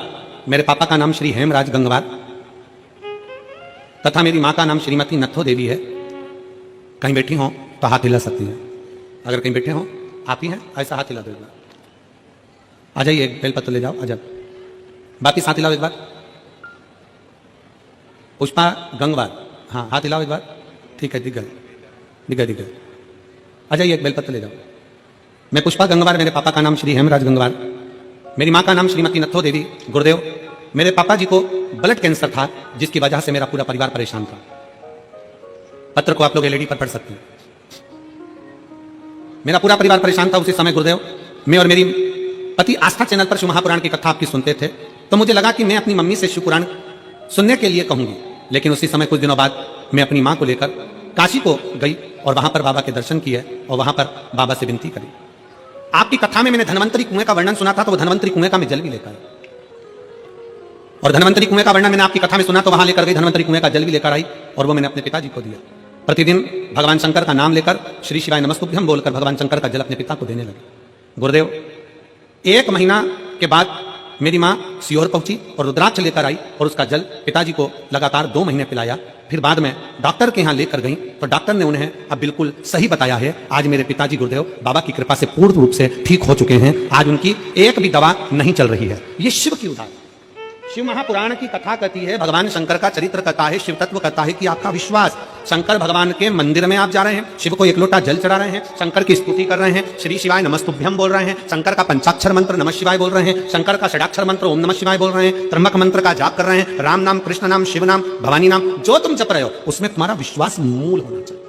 मेरे पापा का नाम श्री हेमराज गंगवार तथा मेरी मां का नाम श्रीमती नथो देवी है। कहीं बैठी हो तो हाथ हिला सकती हैं, अगर कहीं बैठे हो आप ही हैं, ऐसा हाथ हिला दो एक बार। आ जाइए, एक बेलपत्र ले जाओ, आ जाओ, वापिस हाथ हिलाओ एक बार। पुष्पा गंगवार, हाँ हाथ हिलाओ एक बार, ठीक है, दिख गए, दिख गए, दिख गए। आ जाइए, एक बेलपत्र ले जाओ। मैं पुष्पा गंगवार, मेरे पापा का नाम श्री हेमराज गंगवार, मेरी मां का नाम श्रीमती नथो देवी। गुरुदेव, मेरे पापा जी को ब्लड कैंसर था, जिसकी वजह से मेरा पूरा परिवार परेशान था। पत्र को आप लोग एलईडी पर पढ़ सकते हैं। मेरा पूरा परिवार परेशान था उसी समय। गुरुदेव, मैं और मेरी पति आस्था चैनल पर शिव महापुराण की कथा आपकी सुनते थे, तो मुझे लगा कि मैं अपनी मम्मी से शिव पुराण सुनने के लिए कहूंगी। लेकिन उसी समय कुछ दिनों बाद मैं अपनी मां को लेकर काशी को गई और वहां पर बाबा के दर्शन किए और वहां पर बाबा से विनती करी। आपकी कथा में मैंने धनवंतरी कुएं का वर्णन सुना था, तो वो धनवंतरी कुएं का मैं जल भी लेकर आई, और धनवंतरी कुएं का वर्णन मैंने आपकी कथा में सुना, तो वहां लेकर गई, धनवंतरी कुएं का जल भी लेकर आई और वो मैंने अपने पिताजी को दिया। प्रतिदिन भगवान शंकर का नाम लेकर श्री शिवाय नमस्तुभ्यम बोलकर भगवान शंकर का जल अपने पिता को देने लगे। गुरुदेव, 1 महीना के बाद मेरी मां सीहोर पहुंची और रुद्राक्ष लेकर आई और उसका जल पिताजी को लगातार 2 महीने पिलाया। फिर बाद में डॉक्टर के यहां लेकर गई तो डॉक्टर ने उन्हें अब बिल्कुल सही बताया है। आज मेरे पिताजी गुरुदेव बाबा की कृपा से पूर्ण रूप से ठीक हो चुके हैं। आज उनकी एक भी दवा नहीं चल रही है। ये शिव की उदाहरण। शिव महापुराण की कथा कहती है, भगवान शंकर का चरित्र कहता है, शिव तत्व कहता है कि आपका विश्वास। शंकर भगवान के मंदिर में आप जा रहे हैं, शिव को एक लोटा जल चढ़ा रहे हैं, शंकर की स्तुति कर रहे हैं, श्री शिवाय नमस्तुभ्यम बोल रहे हैं, शंकर का पंचाक्षर मंत्र नमः शिवाय बोल रहे हैं, शंकर का षडाक्षर मंत्र ओम नमः शिवाय बोल रहे हैं, त्र्यंबक मंत्र का जाप कर रहे हैं, राम नाम, कृष्ण नाम, शिव नाम, भवानी नाम, जो तुम जप रहे हो उसमें तुम्हारा विश्वास मूल होना चाहिए।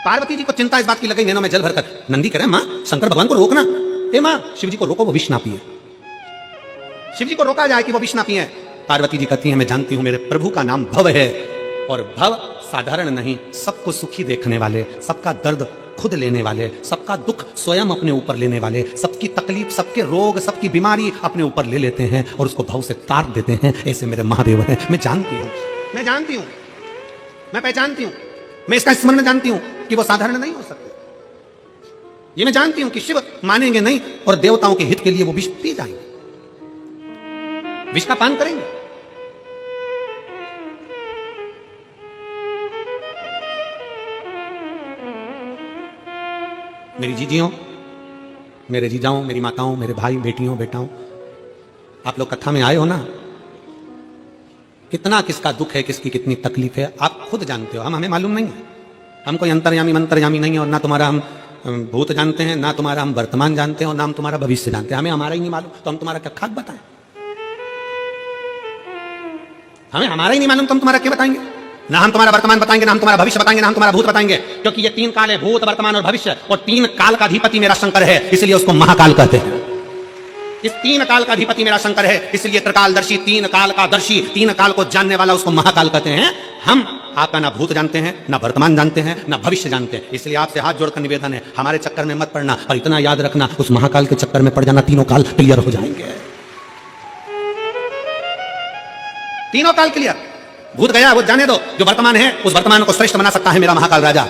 पार्वती जी को चिंता इस बात की लगी, नैनों में जल भरकर। नंदी कह रहे हैं, मां शंकर भगवान को रोकना। ए मां, शिव जी को रोको, वो विष ना पिए। शिव जी को रोका जाए कि वो विष ना पिए। पार्वती जी कहती हैं, मैं जानती हूं मेरे प्रभु का नाम भव है, और भव साधारण नहीं, सबको सुखी देखने वाले, सबका दर्द खुद लेने वाले, सबका दुख स्वयं अपने ऊपर लेने वाले, सबकी तकलीफ, सबके रोग, सबकी बीमारी अपने ऊपर ले लेते हैं और उसको भव से तार देते हैं। ऐसे मेरे महादेव हैं। मैं जानती हूं, मैं जानती हूं, मैं पहचानती हूं, मैं इसका स्मरण जानती हूं कि वो साधारण नहीं हो सकते। ये मैं जानती हूं कि शिव मानेंगे नहीं और देवताओं के हित के लिए वो विष पी जाएंगे, विष का पान करेंगे। मेरी जीजियों, मेरे जीजाओं, मेरी माताओं, मेरे भाई, बेटियों, बेटाओं, आप लोग कथा में आए हो ना, कितना किसका दुख है, किसकी कितनी तकलीफ है, आप खुद जानते हो। हमें मालूम नहीं है। हम कोई अंतर्यामी मंतर्यामी नहीं है, और ना तुम्हारा हम भूत जानते हैं, ना तुम्हारा हम वर्तमान जानते हैं, और ना हम तुम्हारा भविष्य जानते हैं। हमें हमारा ही नहीं मालूम, तो हम तुम्हारा क्या खाक बताएं? हमें हमारा ही नहीं मालूम तो हम तुम्हारा क्या बताएंगे? ना हम तुम्हारा वर्तमान बताएंगे, ना हम तुम्हारा भविष्य बताएंगे, ना हम तुम्हारा भूत बताएंगे, क्योंकि ये 3 काल है, भूत, वर्तमान और भविष्य, और 3 काल का अधिपति मेरा शंकर है, इसलिए उसको महाकाल कहते हैं। इस 3 काल का अधिपति मेरा शंकर है, इसलिए त्रिकालदर्शी, 3 काल का दर्शी, 3 काल को जानने वाला उसको महाकाल कहते हैं। हम आपका ना भूत जानते हैं, ना वर्तमान जानते हैं, ना भविष्य जानते हैं, इसलिए आपसे हाथ जोड़कर निवेदन है, हमारे चक्कर में मत पड़ना, और इतना याद रखना, उस महाकाल के चक्कर में पड़ जाना, 3 काल क्लियर हो जाएंगे। 3 काल क्लियर। भूत गया वो जाने दो, जो वर्तमान है उस वर्तमान को श्रेष्ठ बना सकता है मेरा महाकाल राजा,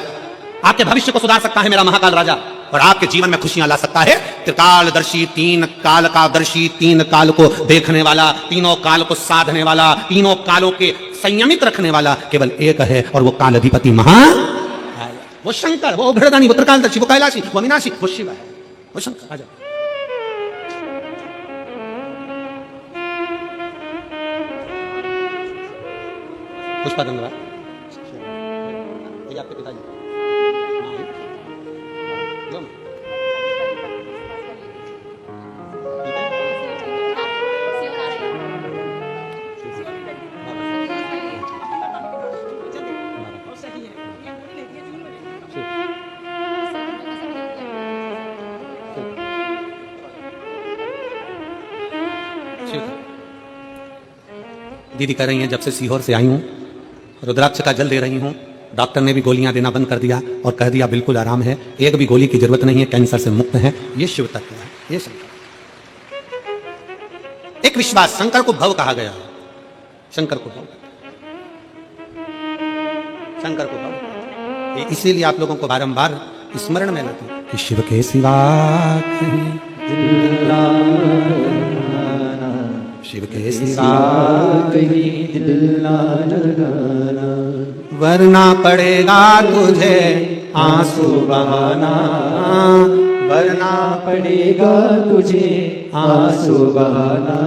आपके भविष्य को सुधार सकता है मेरा महाकाल राजा, और आपके जीवन में खुशियां ला सकता है त्रिकालदर्शी, 3 काल का दर्शी, 3 काल को देखने वाला, 3 काल को साधने वाला, 3 कालों के संयमित रखने वाला केवल एक है, और वो काल अधिपति वो शंकर, वो घृतदानी, वो त्रिकालदर्शी, वो कैलाशी, वो अविनाशी, वो शिव है, वो शंकर। पुष्पा धन्यवाद। ये आपके पिताजी। दीदी कह रही हैं जब से सीहोर से आई हूं रुद्राक्ष का जल दे रही हूं, डॉक्टर ने भी गोलियां देना बंद कर दिया और कह दिया बिल्कुल आराम है, एक भी गोली की जरूरत नहीं है, कैंसर से मुक्त है। ये शिव तत्व है, ये शंकर। एक विश्वास, शंकर को भव कहा गया, शंकर को भव, शंकर को भव, इसीलिए आप लोगों को बारंबार स्मरण में लाते हैं कि शिव के सिवा शिव के सिवा वरना पड़ेगा तुझे आंसू बहाना, वरना पड़ेगा तुझे आंसू बहाना।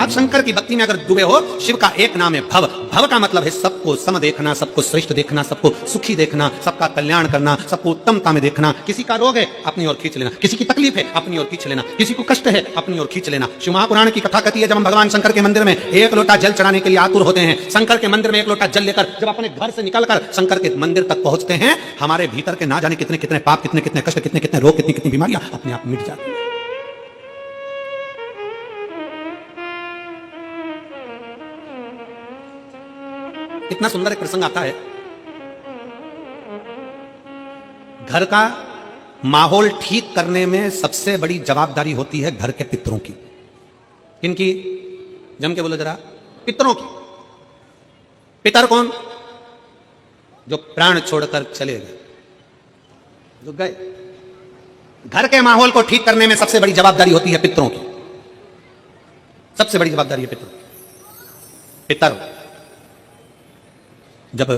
आप शंकर की भक्ति में अगर डूबे हो, शिव का एक नाम है भव। भव का मतलब है सबको सम देखना, सबको श्रेष्ठ देखना, सबको सुखी देखना, सबका कल्याण करना, सबको उत्तमता में देखना। किसी का रोग है अपनी ओर खींच लेना, किसी की तकलीफ है अपनी ओर खींच लेना, किसी को कष्ट है अपनी ओर खींच लेना। शिव महापुराण की कथा कहती है जब हम भगवान शंकर के मंदिर में एक लोटा जल चढ़ाने के लिए आतुर होते हैं, शंकर के मंदिर में एक लोटा जल लेकर जब अपने घर से निकलकर शंकर के मंदिर तक पहुंचते हैं, हमारे भीतर के ना जाने कितने कितने पाप, कितने कितने कष्ट, कितने कितने रोग, कितनी कितनी बीमारियां अपने आप मिट जाती हैं। इतना सुंदर एक प्रसंग आता है, घर का माहौल ठीक करने में सबसे बड़ी जवाबदारी होती है घर के पितरों की। किनकी? जम के बोलो जरा। पितरों की। पितर कौन? जो प्राण छोड़कर चले गए, जो गए। घर के माहौल को ठीक करने में सबसे बड़ी जवाबदारी होती है पितरों की, सबसे बड़ी जवाबदारी है पितरों की। पितर जब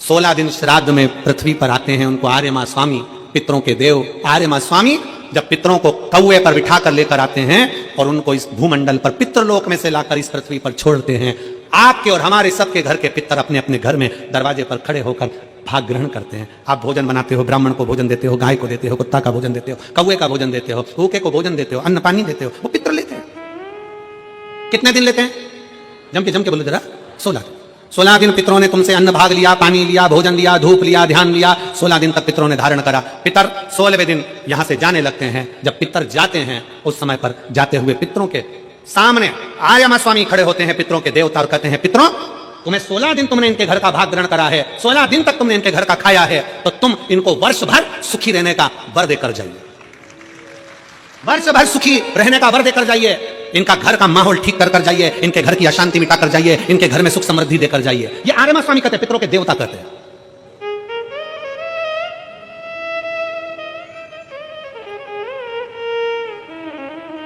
16 दिन श्राद्ध में पृथ्वी पर आते हैं, उनको आर्यमा स्वामी, पितरों के देव आर्यमा स्वामी जब पितरों को कौए पर बिठा कर लेकर आते हैं और उनको इस भूमंडल पर पितृलोक में से लाकर इस पृथ्वी पर छोड़ते हैं, आपके और हमारे सबके घर के पितर अपने अपने घर में दरवाजे पर खड़े होकर भाग ग्रहण करते हैं। आप भोजन बनाते हो, ब्राह्मण को भोजन देते हो, गाय को देते हो, कुत्ता का भोजन देते हो, कौए का भोजन देते हो, भूखे को भोजन देते हो, अन्न पानी देते हो, वो पितर लेते हैं। कितने दिन लेते हैं? जम के बोलो जरा। 16 दिन पितरों ने तुमसे अन्न भाग लिया, पानी लिया, भोजन लिया, धूप लिया, ध्यान लिया। 16 दिन तक पितरों ने धारण करा। पितर 16वें दिन यहां से जाने लगते हैं। जब पितर जाते हैं, उस समय पर जाते हुए पितरों के सामने आर्यमा स्वामी खड़े होते हैं, पितरों के देवता, और कहते हैं पितरों, तुम्हें 16 दिन तुमने इनके घर का भाग ग्रहण करा है, 16 दिन तक तुमने इनके घर का खाया है, तो तुम इनको वर्ष भर सुखी रहने का वर देकर जाइए, वर्ष भर सुखी रहने का वर देकर जाइए। इनका घर का माहौल ठीक कर जाइए, इनके घर की अशांति मिटा कर जाइए, इनके घर में सुख समृद्धि देकर जाइए। ये आर्यमा स्वामी कहते हैं, पितरों के देवता कहते हैं।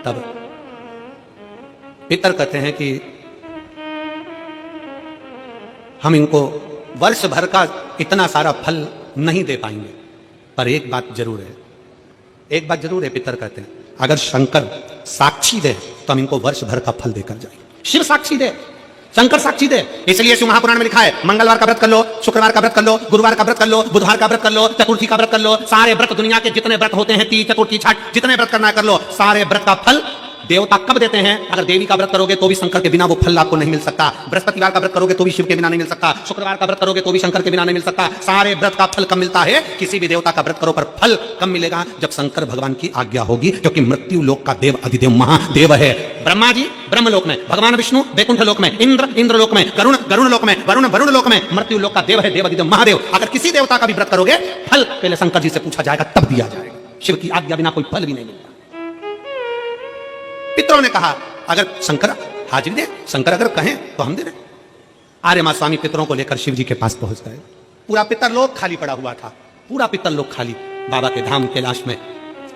तब पितर कहते हैं कि हम इनको वर्ष भर का इतना सारा फल नहीं दे पाएंगे, पर एक बात जरूर है, एक बात जरूर है। पितर कहते हैं अगर शंकर साक्षी दे तो हम इनको वर्ष भर का फल देकर जाएंगे। शिव साक्षी दे, शंकर साक्षी दे। इसलिए शिव महापुराण में लिखा है मंगलवार का व्रत कर लो, शुक्रवार का व्रत कर लो, गुरुवार का व्रत कर लो, बुधवार का व्रत कर लो, चतुर्थी का व्रत कर लो। सारे व्रत, दुनिया के जितने व्रत होते हैं, तीज, चतुर्थी, छठ, जितने व्रत करना कर लो। सारे व्रत का फल देवता कब देते हैं? अगर देवी का व्रत करोगे तो भी शंकर के बिना वो फल आपको नहीं मिल सकता। बृहस्पतिवार का व्रत करोगे तो भी शिव के बिना नहीं मिल सकता। शुक्रवार का व्रत करोगे तो भी शंकर के बिना नहीं मिल सकता। सारे व्रत का फल कब मिलता है? किसी भी देवता का व्रत करो पर फल कब मिलेगा? जब शंकर भगवान की आज्ञा होगी, क्योंकि मृत्यु लोक का देव अधिदेव महादेव है। ब्रह्मा जी ब्रह्मलोक में, भगवान विष्णु वैकुंठ लोक में, इंद्र इंद्रलोक में, गरुण गरुण लोक में, वरुण वरुण लोक में, मृत्यु लोक का देव है देव अधिदेव महादेव। अगर किसी देवता का भी व्रत करोगे, फल पहले शंकर जी से पूछा जाएगा, तब दिया जाएगा। शिव की आज्ञा बिना कोई फल भी नहीं मिलता। पितरों ने कहा अगर शंकर हाजिर दे, शंकर अगर कहें तो हम दे रहे। आर्यमा स्वामी पितरों को लेकर शिव जी के पास पहुंच गए। पूरा पितर लोक खाली पड़ा हुआ था, पूरा पितर लोक खाली। बाबा के धाम कैलाश में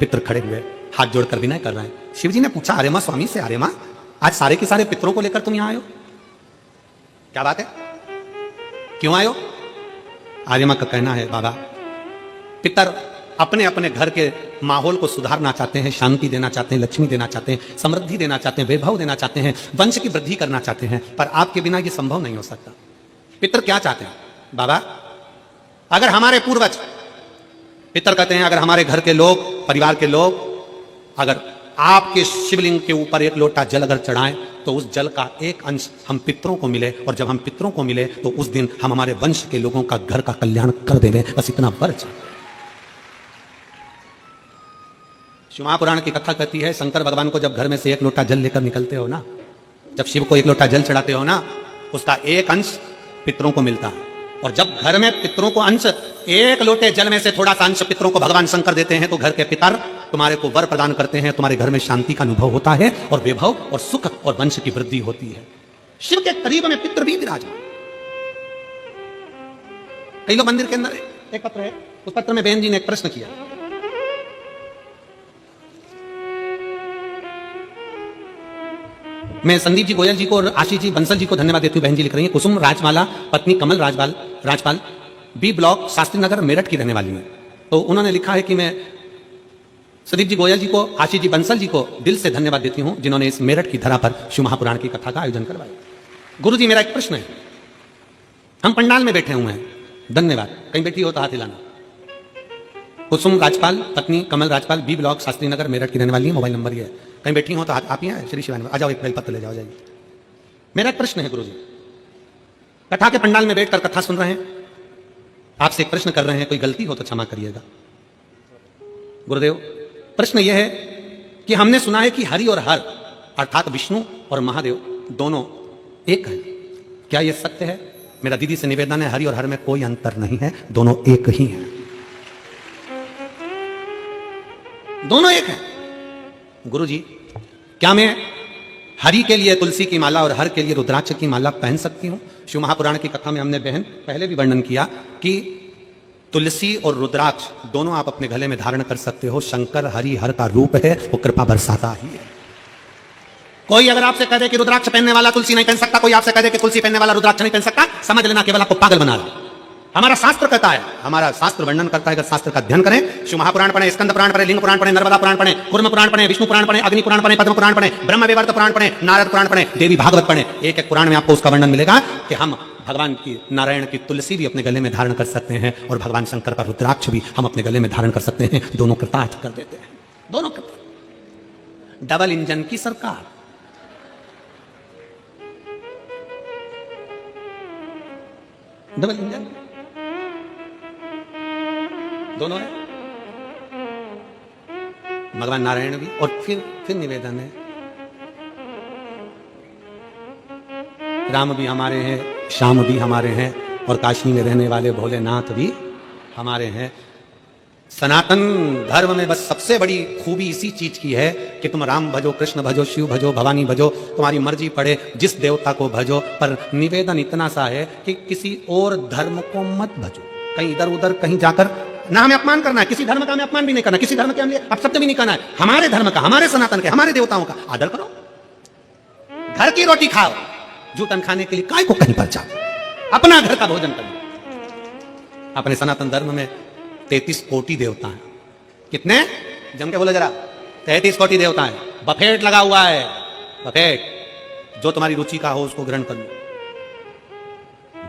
पितर खड़े हुए, हाथ जोड़कर विनय कर रहे हैं। शिव जी ने पूछा आर्यमा स्वामी से, आर्यमा आज सारे के सारे पितरों को लेकर तुम यहां आयो, क्या बात है, क्यों आयो? आर्यमा का कहना है बाबा, पितर अपने अपने घर के माहौल को सुधारना चाहते हैं, शांति देना चाहते हैं, लक्ष्मी देना चाहते हैं, समृद्धि देना चाहते हैं, वैभव देना चाहते हैं, वंश की वृद्धि करना चाहते हैं, पर आपके बिना ये संभव नहीं हो सकता। पितर क्या चाहते हैं? बाबा, अगर हमारे पूर्वज, पितर कहते हैं अगर हमारे घर के लोग, परिवार के लोग, अगर आपके शिवलिंग के ऊपर एक लोटा जल अगर चढ़ाएं तो उस जल का एक अंश हम पितरों को मिले, और जब हम पितरों को मिले तो उस दिन हम हमारे वंश के लोगों का घर का कल्याण कर देंगे। बस इतना वर चाहिए। शिव महापुराण की कथा कहती है, शंकर भगवान को जब घर में से एक लोटा जल लेकर निकलते हो ना, जब शिव को एक लोटा जल चढ़ाते हो ना, उसका एक अंश पितरों को मिलता है। और जब घर में पितरों को अंश, एक लोटे जल में से थोड़ा सा अंश पितरों को भगवान शंकर देते हैं, तो घर के पितर तुम्हारे को वर प्रदान करते हैं, तुम्हारे घर में शांति का अनुभव होता है और वैभव और सुख और वंश की वृद्धि होती है। शिव के करीब में पितर भी विराजमान। कई लोग मंदिर के अंदर, एक पत्र है, उस पत्र में बहन जी ने एक प्रश्न किया। मैं संदीप जी गोयल जी को और आशीष जी बंसल जी को धन्यवाद देती हूँ। बहन जी लिख रही है, कुसुम राजमाला पत्नी कमल राजपाल बी ब्लॉक शास्त्री नगर मेरठ की रहने वाली है। तो उन्होंने लिखा है कि मैं संदीप जी गोयल जी को, आशीष जी बंसल जी को दिल से धन्यवाद देती हूँ जिन्होंने इस मेरठ की धरा पर शिव महापुराण की कथा का आयोजन करवाया। गुरु जी, मेरा एक प्रश्न है। हम पंडाल में बैठे हुए हैं, धन्यवाद, कहीं बैठी हो तो हाथ हिलाना। कुसुम राजपाल पत्नी कमल राजपाल बी ब्लॉक शास्त्री नगर मेरठ की रहने वाली है, मोबाइल नंबर ये है, कहीं बैठी हो तो आप ही हैं, श्री शिवानी आ जाओ, एक बेलपत्र ले जाओ, जाइए। मेरा एक प्रश्न है गुरु जी, कथा के पंडाल में बैठकर कथा सुन रहे हैं, आपसे एक प्रश्न कर रहे हैं, कोई गलती हो तो क्षमा करिएगा। गुरुदेव, प्रश्न यह है कि हमने सुना है कि हरि और हर अर्थात विष्णु और महादेव दोनों एक है, क्या यह सत्य है? मेरा दीदी से निवेदन है, हरि और हर में कोई अंतर नहीं है, दोनों एक ही हैं, दोनों एक हैं। गुरुजी, क्या मैं हरि के लिए तुलसी की माला और हर के लिए रुद्राक्ष की माला पहन सकती हूं? शिव महापुराण की कथा में हमने बहन पहले भी वर्णन किया कि तुलसी और रुद्राक्ष दोनों आप अपने गले में धारण कर सकते हो। शंकर हरि हर का रूप है, वो कृपा बरसाता ही है। कोई अगर आपसे कह दे कि रुद्राक्ष पहनने वाला तुलसी नहीं पहन सकता, कोई आपसे कह दे कि तुलसी पहनने वाला रुद्राक्ष नहीं पहन सकता, समझ लेना केवल आपको पागल बना रहा है। हमारा शास्त्र कहता है, हमारा शास्त्र वर्णन करता है, अगर शास्त्र का अध्ययन करें, शिव महापुराण पढ़े, स्कंद पुराण पढ़े, लिंग पुराण पढ़े, नर्मदा पुराण पढ़े, कूर्म पुराण पढ़े, विष्णु पुराण पढ़े, अग्नि पुराण पढ़े, पद्म पुराण पढ़े, ब्रह्म वैवर्त पुराण पढ़े, नारद पुराण पढ़े, देवी भागवत पढ़े, एक एक पुराण में आपको उसका वर्णन मिलेगा कि हम भगवान की नारायण की तुलसी भी अपने गले में धारण कर सकते हैं और भगवान शंकर का रुद्राक्ष भी हम अपने गले में धारण कर सकते हैं। दोनों कृतार्थ कर देते हैं, दोनों कृतार्थ। डबल इंजन की सरकार, डबल इंजन दोनों है, भगवान नारायण भी। और फिर निवेदन है, राम भी हमारे हैं, श्याम भी हमारे हैं, और काशी में रहने वाले भोलेनाथ भी हमारे हैं। सनातन धर्म में बस सबसे बड़ी खूबी इसी चीज की है कि तुम राम भजो, कृष्ण भजो, शिव भजो, भवानी भजो, तुम्हारी मर्जी पड़े, जिस देवता को भजो, पर निवेदन इतना सा है कि किसी और धर्म को मत भजो। कहीं इधर उधर कहीं जाकर ना हमें अपमान करना है, किसी धर्म का हमें अपमान भी नहीं करना, किसी धर्म के हमने अपशब्द भी नहीं करना है। हमारे धर्म का, हमारे सनातन के, हमारे देवताओं का आदर करो। घर की रोटी खाओ, जूठन खाने के लिए काय को कहीं पर जाओ, अपना घर का भोजन करो। अपने सनातन धर्म में 33 कोटि देवता हैं। कितने? जम के बोलो जरा। 33 कोटि देवता हैं। बफेट लगा हुआ है, बफेट। जो तुम्हारी रुचि का हो उसको ग्रहण कर लो,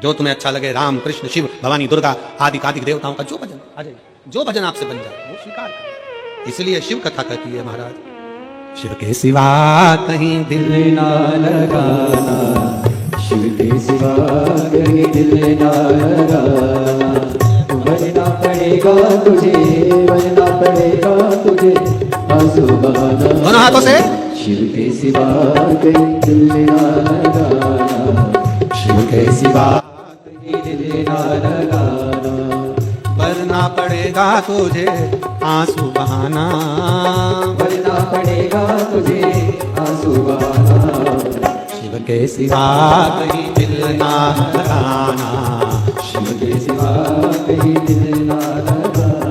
जो तुम्हें अच्छा लगे, राम कृष्ण शिव भवानी दुर्गा आदि आदि देवताओं का जो भजन आ जाए, जो भजन आपसे बन जाए वो स्वीकार करो। इसलिए शिव कथा कहती है महाराज, शिव के सिवा कहीं दिल ना लगाना, शिव के सिवा कहीं दिल ना लगाना, बजना पड़ेगा तुझे, बजना पड़ेगा तुझे आंसू बहाना। दोनों हाथों से। शिव के सिवा कहीं दिल ना लगाना, शिव के सिवा कहीं दिल ना लगाना, बरना पड़ेगा तुझे आंसू बहाना, बजना पड़ेगा तुझे आंसू बहाना। शिव के सिवा कहीं दिल ना लगाना, शिव के सिवा कहीं दिल ना लगाना।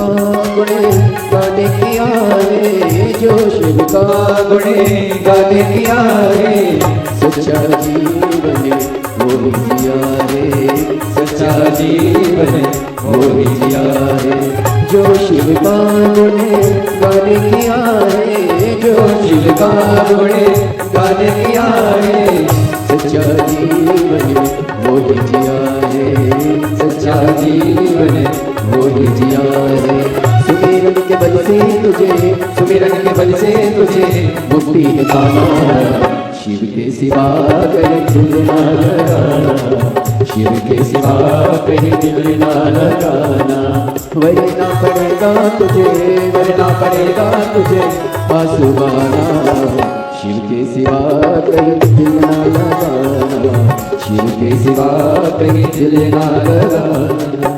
गुणे गाने की आए, जो शिव का गुणे गाने की आए, सच्चा जीवन वो ही जिया रे, सच्चा जीवन वो ही जिया रे, जो शिव का गुणे गाने की आए, जो शिव का गुणे गाने की आए, सच्चा जीवन वो ही जिया रे, सच्चा जीवन वो ही जिया रे। सुमिरन के बल से तुझे, सुमिरन के बल से तुझे मुक्ति पाना, शिव के सिवा कहीं दिल ना लगाना, शिव के सिवा कहीं दिल ना लगाना। वरना पड़ेगा तुझे, वरना पड़ेगा तुझे आसुबाना, शिव के सिवा कहीं दिल ना लगाना, शिव के सिवा कहीं दिल ना लगाना।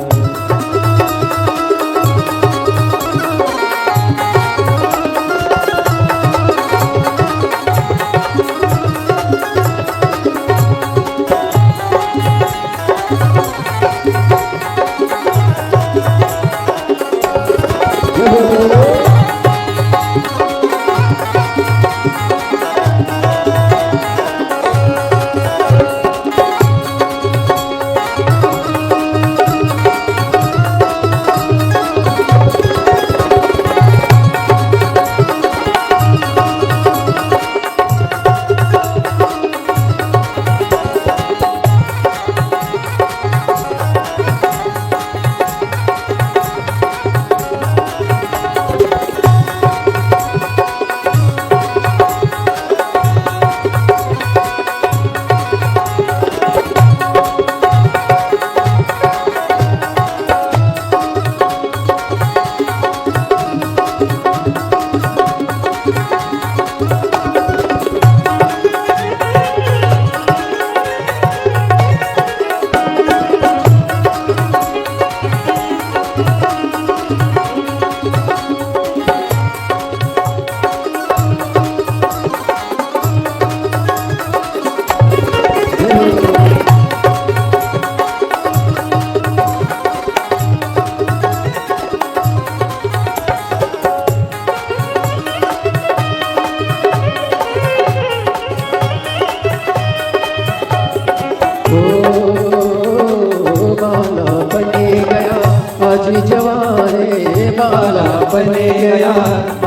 बाला बने गया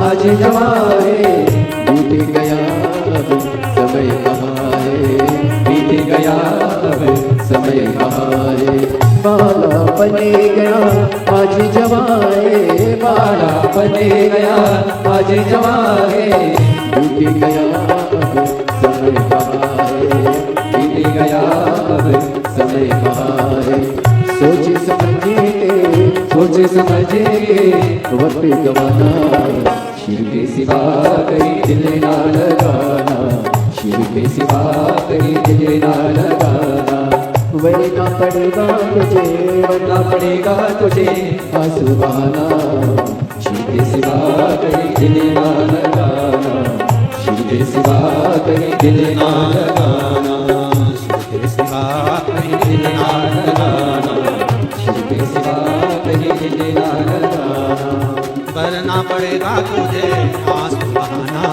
आज जवारे, बीत गया अब समय बहारे, बीत गया अब समय बहारे। बाला बने गया आज जवारे, बाला बने गया आज जवारे, बीत गया अब समय बहारे, बीत गया अब समय बहारे। सोच समझे सोच समझे वक्त गवाना, शिव के सिवा कहीं दिल ना लगाना, शिव के सिवा कहीं दिल ना लगाना। वरना पड़ेगा तुझे, वरना पड़ेगा तुझे आंसू बहाना, शिव के सिवा कहीं दिल ना लगाना, शिव के सिवा कहीं दिल ना लगाना, शिव के सिवा कहीं दिल ना लगाना, शिव के सिवा कहीं दिल ना लगाना। करना पड़ेगा तुझे आंसू बहाना,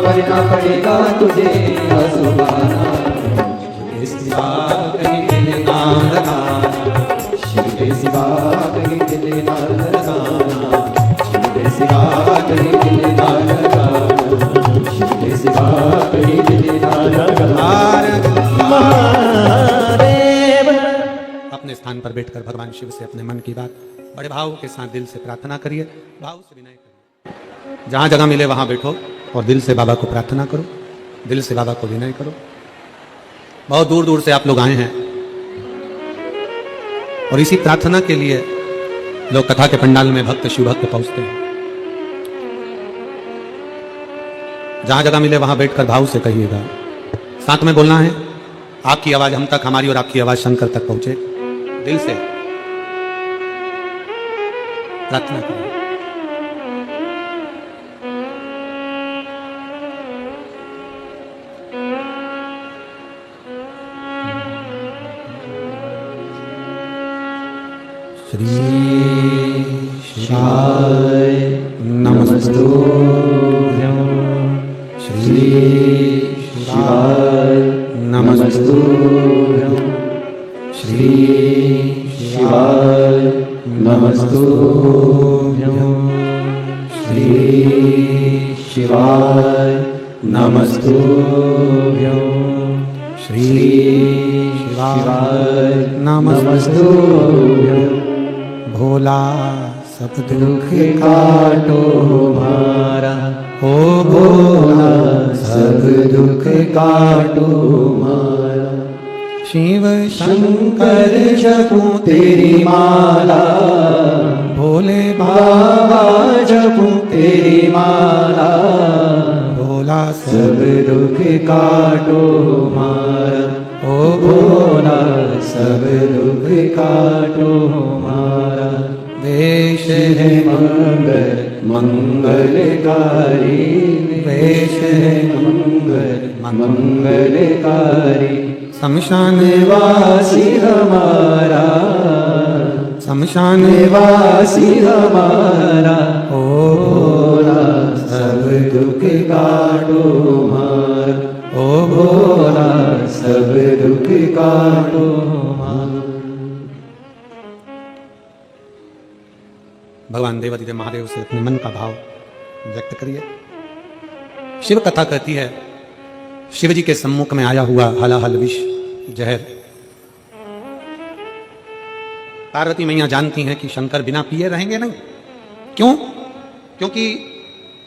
करना पड़ेगा तुझे आंसू बहाना, इस सिवा कहीं दिल ना लगाना, शिव के सिवा कहीं दिल ना लगाना, शिव के सिवा कहीं दिल ना लगाना, शिव के सिवा कहीं दिल ना लगाना। अपने स्थान पर बैठकर भगवान शिव से अपने मन की बात बड़े भाव के साथ दिल से प्रार्थना करिए, भाव से विनय करिए। जहां जगह मिले वहां बैठो और दिल से बाबा को प्रार्थना करो, दिल से बाबा को विनय करो। बहुत दूर दूर से आप लोग आए हैं और इसी प्रार्थना के लिए लोग कथा के पंडाल में भक्त शिव भक्त पहुंचते हैं। जहां जगह मिले वहां बैठकर भाव से कहिएगा, साथ में बोलना है, आपकी आवाज हम तक, हमारी और आपकी आवाज शंकर तक पहुंचे। दिल से प्रार्थना करें। श्री शिवाय नमस्तुभ्यं। श्री शिवाय नमस्तुभ्यं। श्री शिवाय नमस्तुभ्यं। श्री शिवाय नमस्तुभ्यं। श्री शिवाय नमस्तुभ्यं। भोला सब दुख काटो मारा, ओ भोला सब दुख काटो मारा। शिव शंकर जपूं तेरी माला, भोले बाबा जपूं तेरी माला। भोला सब दुख काटो मारा, ओ भोला सब दुख काटो मारा। वेश है मंगल मंगलकारी, वेश है मंगल मंगलकारी। शमशान वासी हमारा, शमशान वासी हमारा। ओ भोला सब दुख काटो मारा, ओ भोला सब दुख काटो मारा। भगवान देवादिदेव महादेव से अपने मन का भाव व्यक्त करिए। शिव कथा कहती है, शिव जी के सम्मुख में आया हुआ हलाहल विष जहर पार्वती मैया जानती हैं कि शंकर बिना पिए रहेंगे नहीं। क्यों? क्योंकि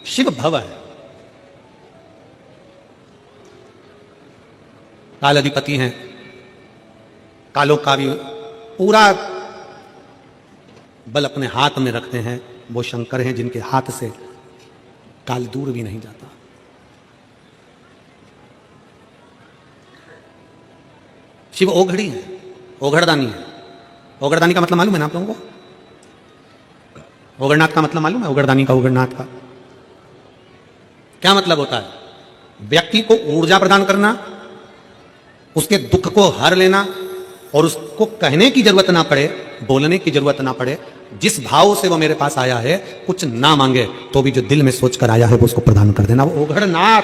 शिव भव है, काल अधिपति हैं, कालों का भी पूरा बल अपने हाथ में रखते हैं। वो शंकर हैं जिनके हाथ से काल दूर भी नहीं जाता। शिव ओघड़ी है, ओघड़दानी है। ओघड़दानी का मतलब मालूम है ना आप लोगों को? ओघड़नाथ का मतलब मालूम है? ओघड़दानी का, ओघड़नाथ का क्या मतलब होता है? व्यक्ति को ऊर्जा प्रदान करना, उसके दुख को हर लेना, और उसको कहने की जरूरत ना पड़े, बोलने की जरूरत ना पड़े। जिस भाव से वो मेरे पास आया है, कुछ ना मांगे तो भी जो दिल में सोच कर आया है वो उसको प्रदान कर देना। वो ओघड़नाथ।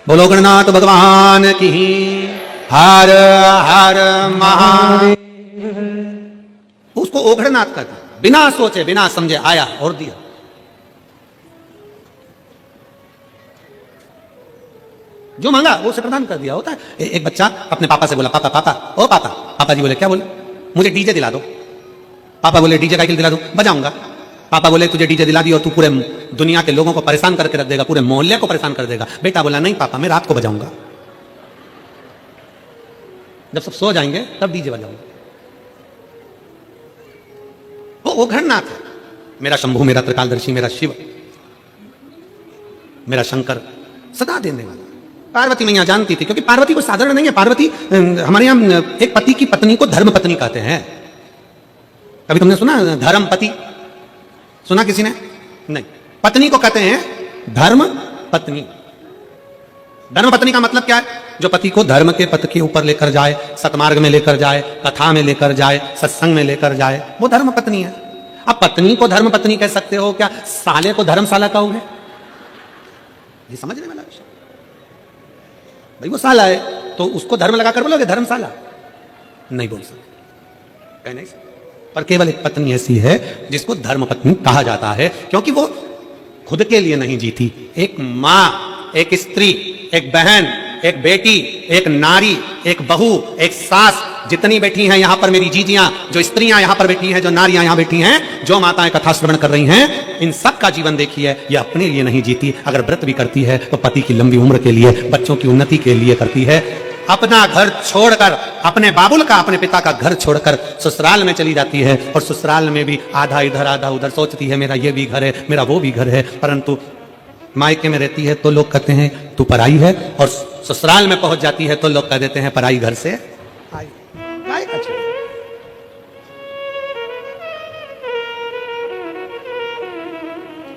बोलो ओघड़नाथ भगवान की हर हर महादेव। उसको ओघड़नाथ कहते हैं। बिना सोचे बिना समझे आया और दिया। जो मांगा वो उसे प्रदान कर दिया। होता है एक बच्चा अपने पापा से बोला, पापा पापा ओ पापा। पापा जी बोले क्या? बोले मुझे डीजे दिला दो। पापा बोले डीजे का दिला दो, बजाऊंगा। पापा बोले तुझे डीजे दिला दी और तू पूरे दुनिया के लोगों को परेशान करके रख देगा, पूरे मोहल्ले को परेशान कर देगा। बेटा बोला नहीं पापा, मैं रात को बजाऊंगा, जब सब सो जाएंगे तब डीजे बजाऊंगा। वो ओघड़नाथ है। मेरा शंभू, मेरा त्रिकालदर्शी, मेरा शिव, मेरा शंकर सदा देने वाला। पार्वती मैया जानती थी, क्योंकि पार्वती को साधारण नहीं है। पार्वती हमारे यहां एक पति की पत्नी को धर्म पत्नी कहते हैं। कभी तुमने सुना धर्म पति? सुना किसी ने? नहीं। पत्नी को कहते हैं धर्म पत्नी। धर्म पत्नी का मतलब क्या है? जो पति को धर्म के पथ के ऊपर लेकर जाए, सतमार्ग में लेकर जाए, कथा में लेकर जाए, सत्संग में लेकर जाए, वो धर्म पत्नी है। अब पत्नी को धर्म पत्नी कह सकते हो क्या? साले को धर्मशाला कहोगे? ये समझने वाला विषय भाई। वो साला है तो उसको धर्म लगाकर बोलोगे धर्मशाला? नहीं बोल सकते, कह नहीं सकते। पर केवल एक पत्नी ऐसी है जिसको धर्म पत्नी कहा जाता है, क्योंकि वो खुद के लिए नहीं जीती। एक मां, एक स्त्री, एक बहन, एक बेटी, एक नारी, एक बहू, एक सास, जितनी बैठी हैं यहां पर मेरी जीजियां, जो स्त्रियां यहां पर बैठी हैं, जो नारियां यहां बैठी हैं, जो माताएं कथा श्रवण कर रही हैं, इन सब का जीवन देखिए, ये अपने लिए नहीं जीती। अगर व्रत भी करती है तो पति की लंबी उम्र के लिए, बच्चों की उन्नति के लिए करती है। अपना घर छोड़कर, अपने बाबुल का, अपने पिता का घर छोड़कर ससुराल में चली जाती है, और ससुराल में भी आधा इधर आधा उधर सोचती है मेरा ये भी घर है, मेरा वो भी घर है। परंतु मायके में रहती है तो लोग कहते हैं तू पराई है, और ससुराल में पहुंच जाती है तो लोग कह देते हैं पराई घर से आई। काय का चीज?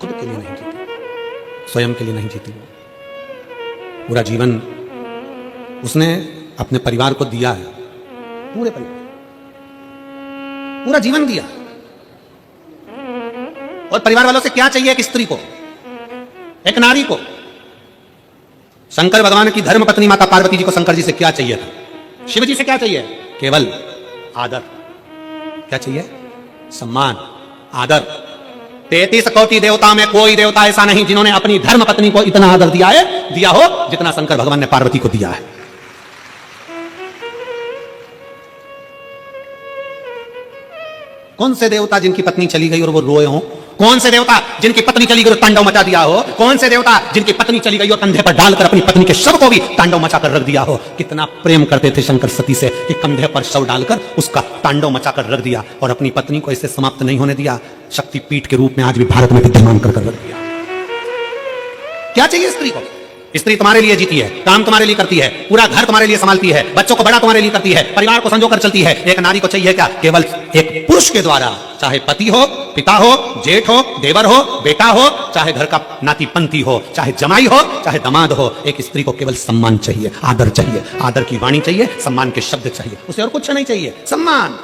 खुद के लिए नहीं जीती, स्वयं के लिए नहीं जीती। पूरा जीवन उसने अपने परिवार को दिया है, पूरे परिवार। पूरा जीवन दिया। और परिवार वालों से क्या चाहिए एक स्त्री को, एक नारी को? शंकर भगवान की धर्म पत्नी माता पार्वती जी को शंकर जी से क्या चाहिए था? शिव जी से क्या चाहिए? केवल आदर। क्या चाहिए? सम्मान, आदर। 33 कोटि देवता में कोई देवता ऐसा नहीं जिन्होंने अपनी धर्म पत्नी को इतना आदर दिया हो जितना शंकर भगवान ने पार्वती को दिया है। कौन से देवता जिनकी पत्नी चली गई और वो रोए हो? कौन से देवता जिनकी पत्नी चली गई और तांडव मचा दिया हो? कौन से देवता जिनकी पत्नी चली गई और कंधे पर डालकर अपनी पत्नी के शव को भी तांडव मचाकर रख दिया हो? कितना प्रेम करते थे शंकर सती से कि कंधे पर शव डालकर उसका तांडव मचाकर रख दिया और अपनी पत्नी को ऐसे समाप्त नहीं होने दिया, शक्तिपीठ के रूप में आज भी भारत में विद्यमान कर रख दिया। क्या चाहिए स्त्री को? स्त्री तुम्हारे लिए जीती है, काम तुम्हारे लिए करती है, पूरा घर तुम्हारे लिए संभालती है, बच्चों को बड़ा तुम्हारे लिए करती है, परिवार को संजो कर चलती है। एक नारी को चाहिए क्या? केवल एक पुरुष के द्वारा, चाहे पति हो, पिता हो, जेठ हो, देवर हो, बेटा हो, चाहे घर का नाती पंथी हो, चाहे जमाई हो, चाहे दामाद हो, एक स्त्री को केवल सम्मान चाहिए, आदर चाहिए, आदर की वाणी चाहिए, सम्मान के शब्द चाहिए, उसे और कुछ नहीं चाहिए, सम्मान।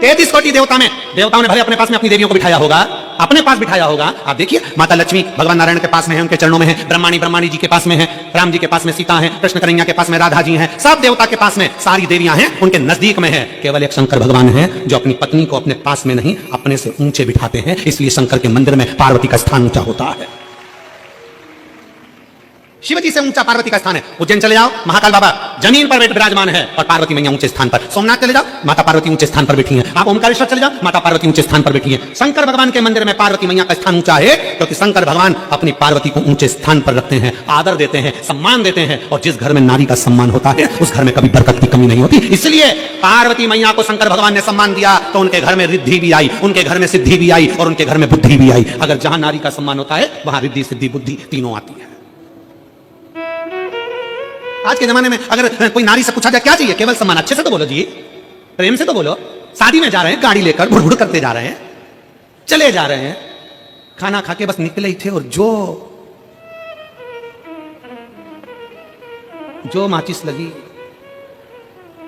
33 कोटि देवताओं ने भले अपने पास में अपनी देवियों को बिठाया होगा, अपने पास बिठाया होगा। आप देखिए, माता लक्ष्मी भगवान नारायण के पास में है, उनके चरणों में है, ब्रह्माणी जी के पास में है, राम जी के पास में सीता है, कृष्ण कन्हैया के पास में राधा जी हैं, सब देवता के पास में सारी देवियां हैं, उनके नजदीक में है। केवल एक शंकर भगवान है जो अपनी पत्नी को अपने पास में नहीं, अपने से ऊंचे बिठाते हैं। इसलिए शंकर के मंदिर में पार्वती का स्थान ऊंचा होता है। शिवजी से ऊंचा पार्वती का स्थान है। उज्जैन चले जाओ, महाकाल बाबा जमीन पर विराजमान है और पार्वती मैया ऊंचे स्थान पर। सोमनाथ चले जाओ, माता पार्वती ऊंचे स्थान पर बैठी हैं। आप ओमकारेश्वर चले जाओ, माता पार्वती ऊंचे स्थान पर बैठी हैं। शंकर भगवान के मंदिर में पार्वती मैया का स्थान ऊंचा है क्योंकि शंकर भगवान अपनी पार्वती को ऊंचे स्थान पर रखते हैं, आदर देते हैं, सम्मान देते हैं। और जिस घर में नारी का सम्मान होता है उस घर में कभी बरकत की कमी नहीं होती। इसलिए पार्वती मैया को शंकर भगवान ने सम्मान दिया तो उनके घर में रिद्धि भी आई, उनके घर में सिद्धि भी आई और उनके घर में बुद्धि भी आई। अगर जहां नारी का सम्मान होता है वहां रिद्धि, सिद्धि, बुद्धि तीनों आती है। आज के जमाने में अगर कोई नारी से पूछा जाए क्या चाहिए, केवल सम्मान। अच्छे से तो बोलो जी, प्रेम से तो बोलो। शादी में जा रहे हैं, गाड़ी लेकर भुड़ करते जा रहे हैं, चले जा रहे हैं, खाना खा के बस निकले ही थे और जो माचिस लगी,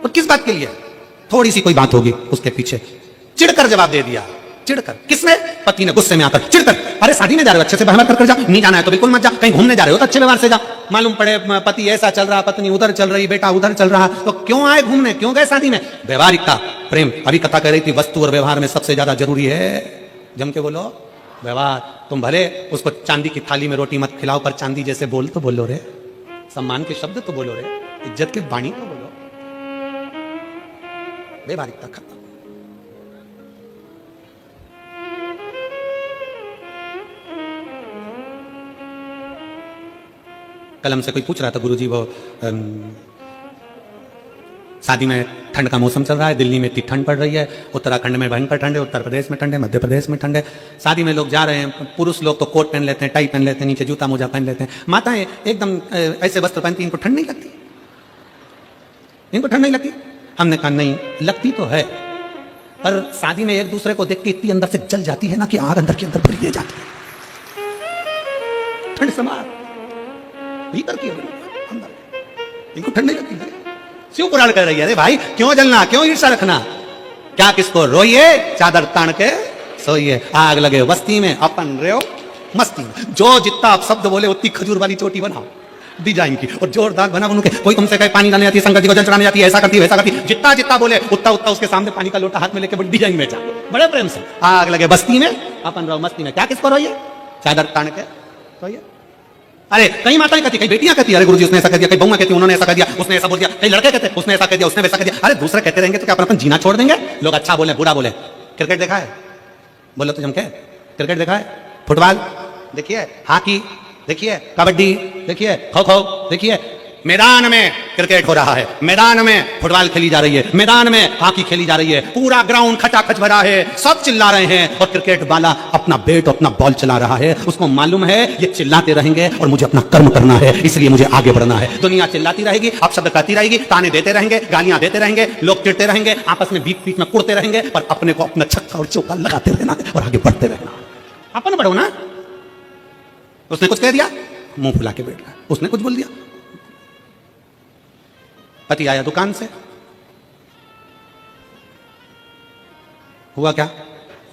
और किस बात के लिए? थोड़ी सी कोई बात होगी उसके पीछे चिढ़कर जवाब दे दिया। चिढ़कर किसने? पति ने गुस्से में आकर चिढ़कर। अरे शादी में जा रहे हो, अच्छे से व्यवहार कर जा, नहीं जाना है तो बिल्कुल मत जा। कहीं घूमने जा रहे हो तो अच्छे व्यवहार से जा। मालूम पड़े पति ऐसा चल रहा, पत्नी उधर चल रही, बेटा उधर चल रहा, तो क्यों आए घूमने, क्यों गए शादी में? व्यवहारिकता, प्रेम। अभी कथा कह रही थी वस्तु और व्यवहार में सबसे ज्यादा जरूरी है, जम के बोलो, व्यवहार। तुम भले उसको चांदी की थाली में रोटी मत खिलाओ, पर चांदी जैसे बोल तो बोलो रे, सम्मान के शब्द तो बोलो रे, इज्जत के वाणी तो बोलो। व्यवहारिकता खत्म। कल हमसे कोई पूछ रहा था, गुरुजी वो शादी में ठंड का मौसम चल रहा है, दिल्ली में इतनी ठंड पड़ रही है, उत्तराखंड में भयंकर ठंड है, उत्तर प्रदेश में ठंड है, मध्य प्रदेश में ठंड है। शादी में लोग जा रहे हैं, पुरुष लोग तो कोट पहन लेते हैं, टाई पहन लेते हैं, नीचे जूता मोजा पहन लेते हैं। माताएं एकदम ऐसे वस्त्र पहनती, इनको ठंड नहीं लगती? इनको ठंड नहीं लगती? हमने कहा नहीं लगती तो है, पर शादी में एक दूसरे को देख के इतनी अंदर से जल जाती है ना कि आग अंदर के अंदर भरी जाती है। ठंड समार भीतर की अंदर, इनको ठंड नहीं लगती। शिव पुराण कह रही है, अरे भाई क्यों जलना, क्यों ईर्षा रखना, क्या किसको रोइए, चादर तान के सोइए। आग लगे बस्ती में, अपन रहो मस्ती में। जो जितना आप शब्द बोले उतनी खजूर वाली चोटी बनाओ डिजाइन की और जोरदार बना उनके। कोई तुमसे कहे पानी डालने जाती है, शंकर जी को जल चढ़ाने जाती है, ऐसा करती है वैसा करती है, जितना जितना बोले उतना उतना उसके सामने पानी का लोटा हाथ में लेके बड़ी डिजाइन में जाओ, बड़े प्रेम से। आग लगे बस्ती में, अपन रहो मस्ती में। क्या किसको रोइए, चादर तान के सोइए। अरे कई माताएं कहती, कई बेटियां कहती, अरे गुरुजी उसने ऐसा कर दिया, कई बहुएं कहती उन्होंने ऐसा कर दिया, उसने ऐसा बोल दिया, कई लड़के कहते उसने ऐसा कर दिया, उसने वैसा कर दिया। अरे दूसरे कहते रहेंगे तो क्या अपन जीना छोड़ देंगे? लोग अच्छा बोले बुरा बोले। क्रिकेट देखा है? बोलो तो जम के। क्रिकेट देखा है? फुटबॉल देखिए, हॉकी देखिए, कबड्डी देखिए, खो खो देखिए। मैदान में क्रिकेट हो रहा है, मैदान में फुटबॉल खेली जा रही है, मैदान में हॉकी खेली जा रही है, पूरा ग्राउंड खचाखच भरा है, सब चिल्ला रहे हैं और क्रिकेट वाला अपना बैट, अपना बॉल चला रहा है। उसको मालूम है ये चिल्लाते रहेंगे और मुझे अपना कर्म करना है, इसलिए मुझे आगे बढ़ना है। दुनिया चिल्लाती रहेगी, अपशब्द कहती रहेगी, ताने देते रहेंगे, गालियां देते रहेंगे, लोग चिढ़ते रहेंगे, आपस में बीच बीच में कुड़ते रहेंगे, पर अपने को अपना छक्का और चौका लगाते रहना है और आगे बढ़ते रहना। अपन बढ़ो ना। उसने कुछ कह दिया, मुंह फुला के बैठ रहा, उसने कुछ बोल दिया। पति आया दुकान से, हुआ क्या,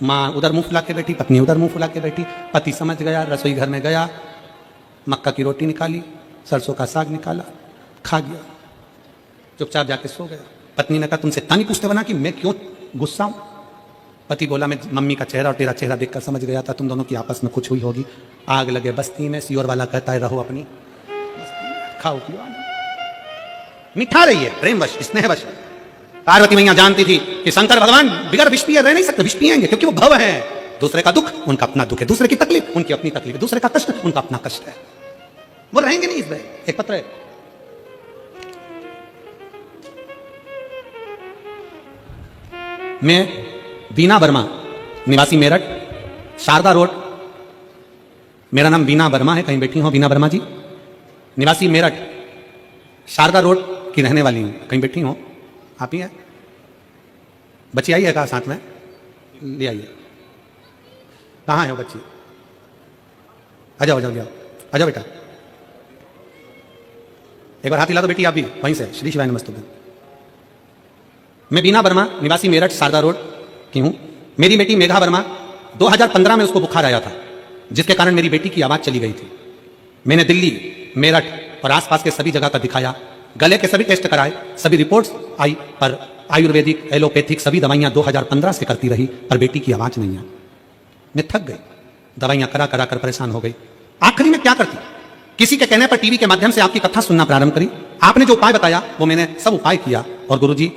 माँ उधर मुंह फुला के बैठी, पत्नी उधर मुंह फुला के बैठी। पति समझ गया, रसोई घर में गया, मक्का की रोटी निकाली, सरसों का साग निकाला, खा गया, चुपचाप जाके सो गया। पत्नी ने कहा तुमसे इतना नहीं पूछते बना कि मैं क्यों गुस्सा हूं? पति बोला मैं मम्मी का चेहरा और तेरा चेहरा देखकर समझ गया था तुम दोनों की आपस में कुछ हुई होगी। आग लगे बस्ती में, सियोर वाला कहता है रहो अपनी खाओ पियो, मिठा रही है, प्रेमवश, स्नेहवश। पार्वती मैया जानती थी कि शंकर भगवान बिगर विष पिए रह नहीं सकते, विष पिएंगे क्योंकि वो भव है। दूसरे का दुख उनका अपना दुख है, दूसरे की तकलीफ उनकी अपनी तकलीफ है, दूसरे का कष्ट उनका अपना कष्ट है, वो रहेंगे नहीं इसमें। एक पत्र है, मैं बीना वर्मा, निवासी मेरठ, शारदा रोड, मेरा नाम बीना वर्मा है, कहीं बैठी हो बीना वर्मा जी, निवासी मेरठ, शारदा रोड की रहने वाली हूं, कहीं बैठी हो आप ही हैं? बच्ची आई है कहा साथ में, ले आइए। कहाँ है वो बच्ची? आ जाओ आ जाओ, आ जाओ बेटा, एक बार हाथ हिला दो बेटी आप भी वहीं से। श्री शिवाय नमस्तुभ्यं। मैं बीना वर्मा, निवासी मेरठ, शारदा रोड की हूं। मेरी बेटी मेघा वर्मा 2015 में उसको बुखार आया था, जिसके कारण मेरी बेटी की आवाज चली गई थी। मैंने दिल्ली, मेरठ और आसपास के सभी जगह का दिखाया, गले के सभी टेस्ट कराए, सभी रिपोर्ट्स आई, पर आयुर्वेदिक, एलोपैथिक सभी दवाइयां 2015 से करती रही, पर बेटी की आवाज नहीं आई। मैं थक गई, दवाइयां करा करा कर परेशान हो गई। आखिरी में क्या करती? किसी के कहने पर टीवी के माध्यम से आपकी कथा सुनना प्रारंभ करी। आपने जो उपाय बताया वो मैंने सब उपाय किया, और गुरुजी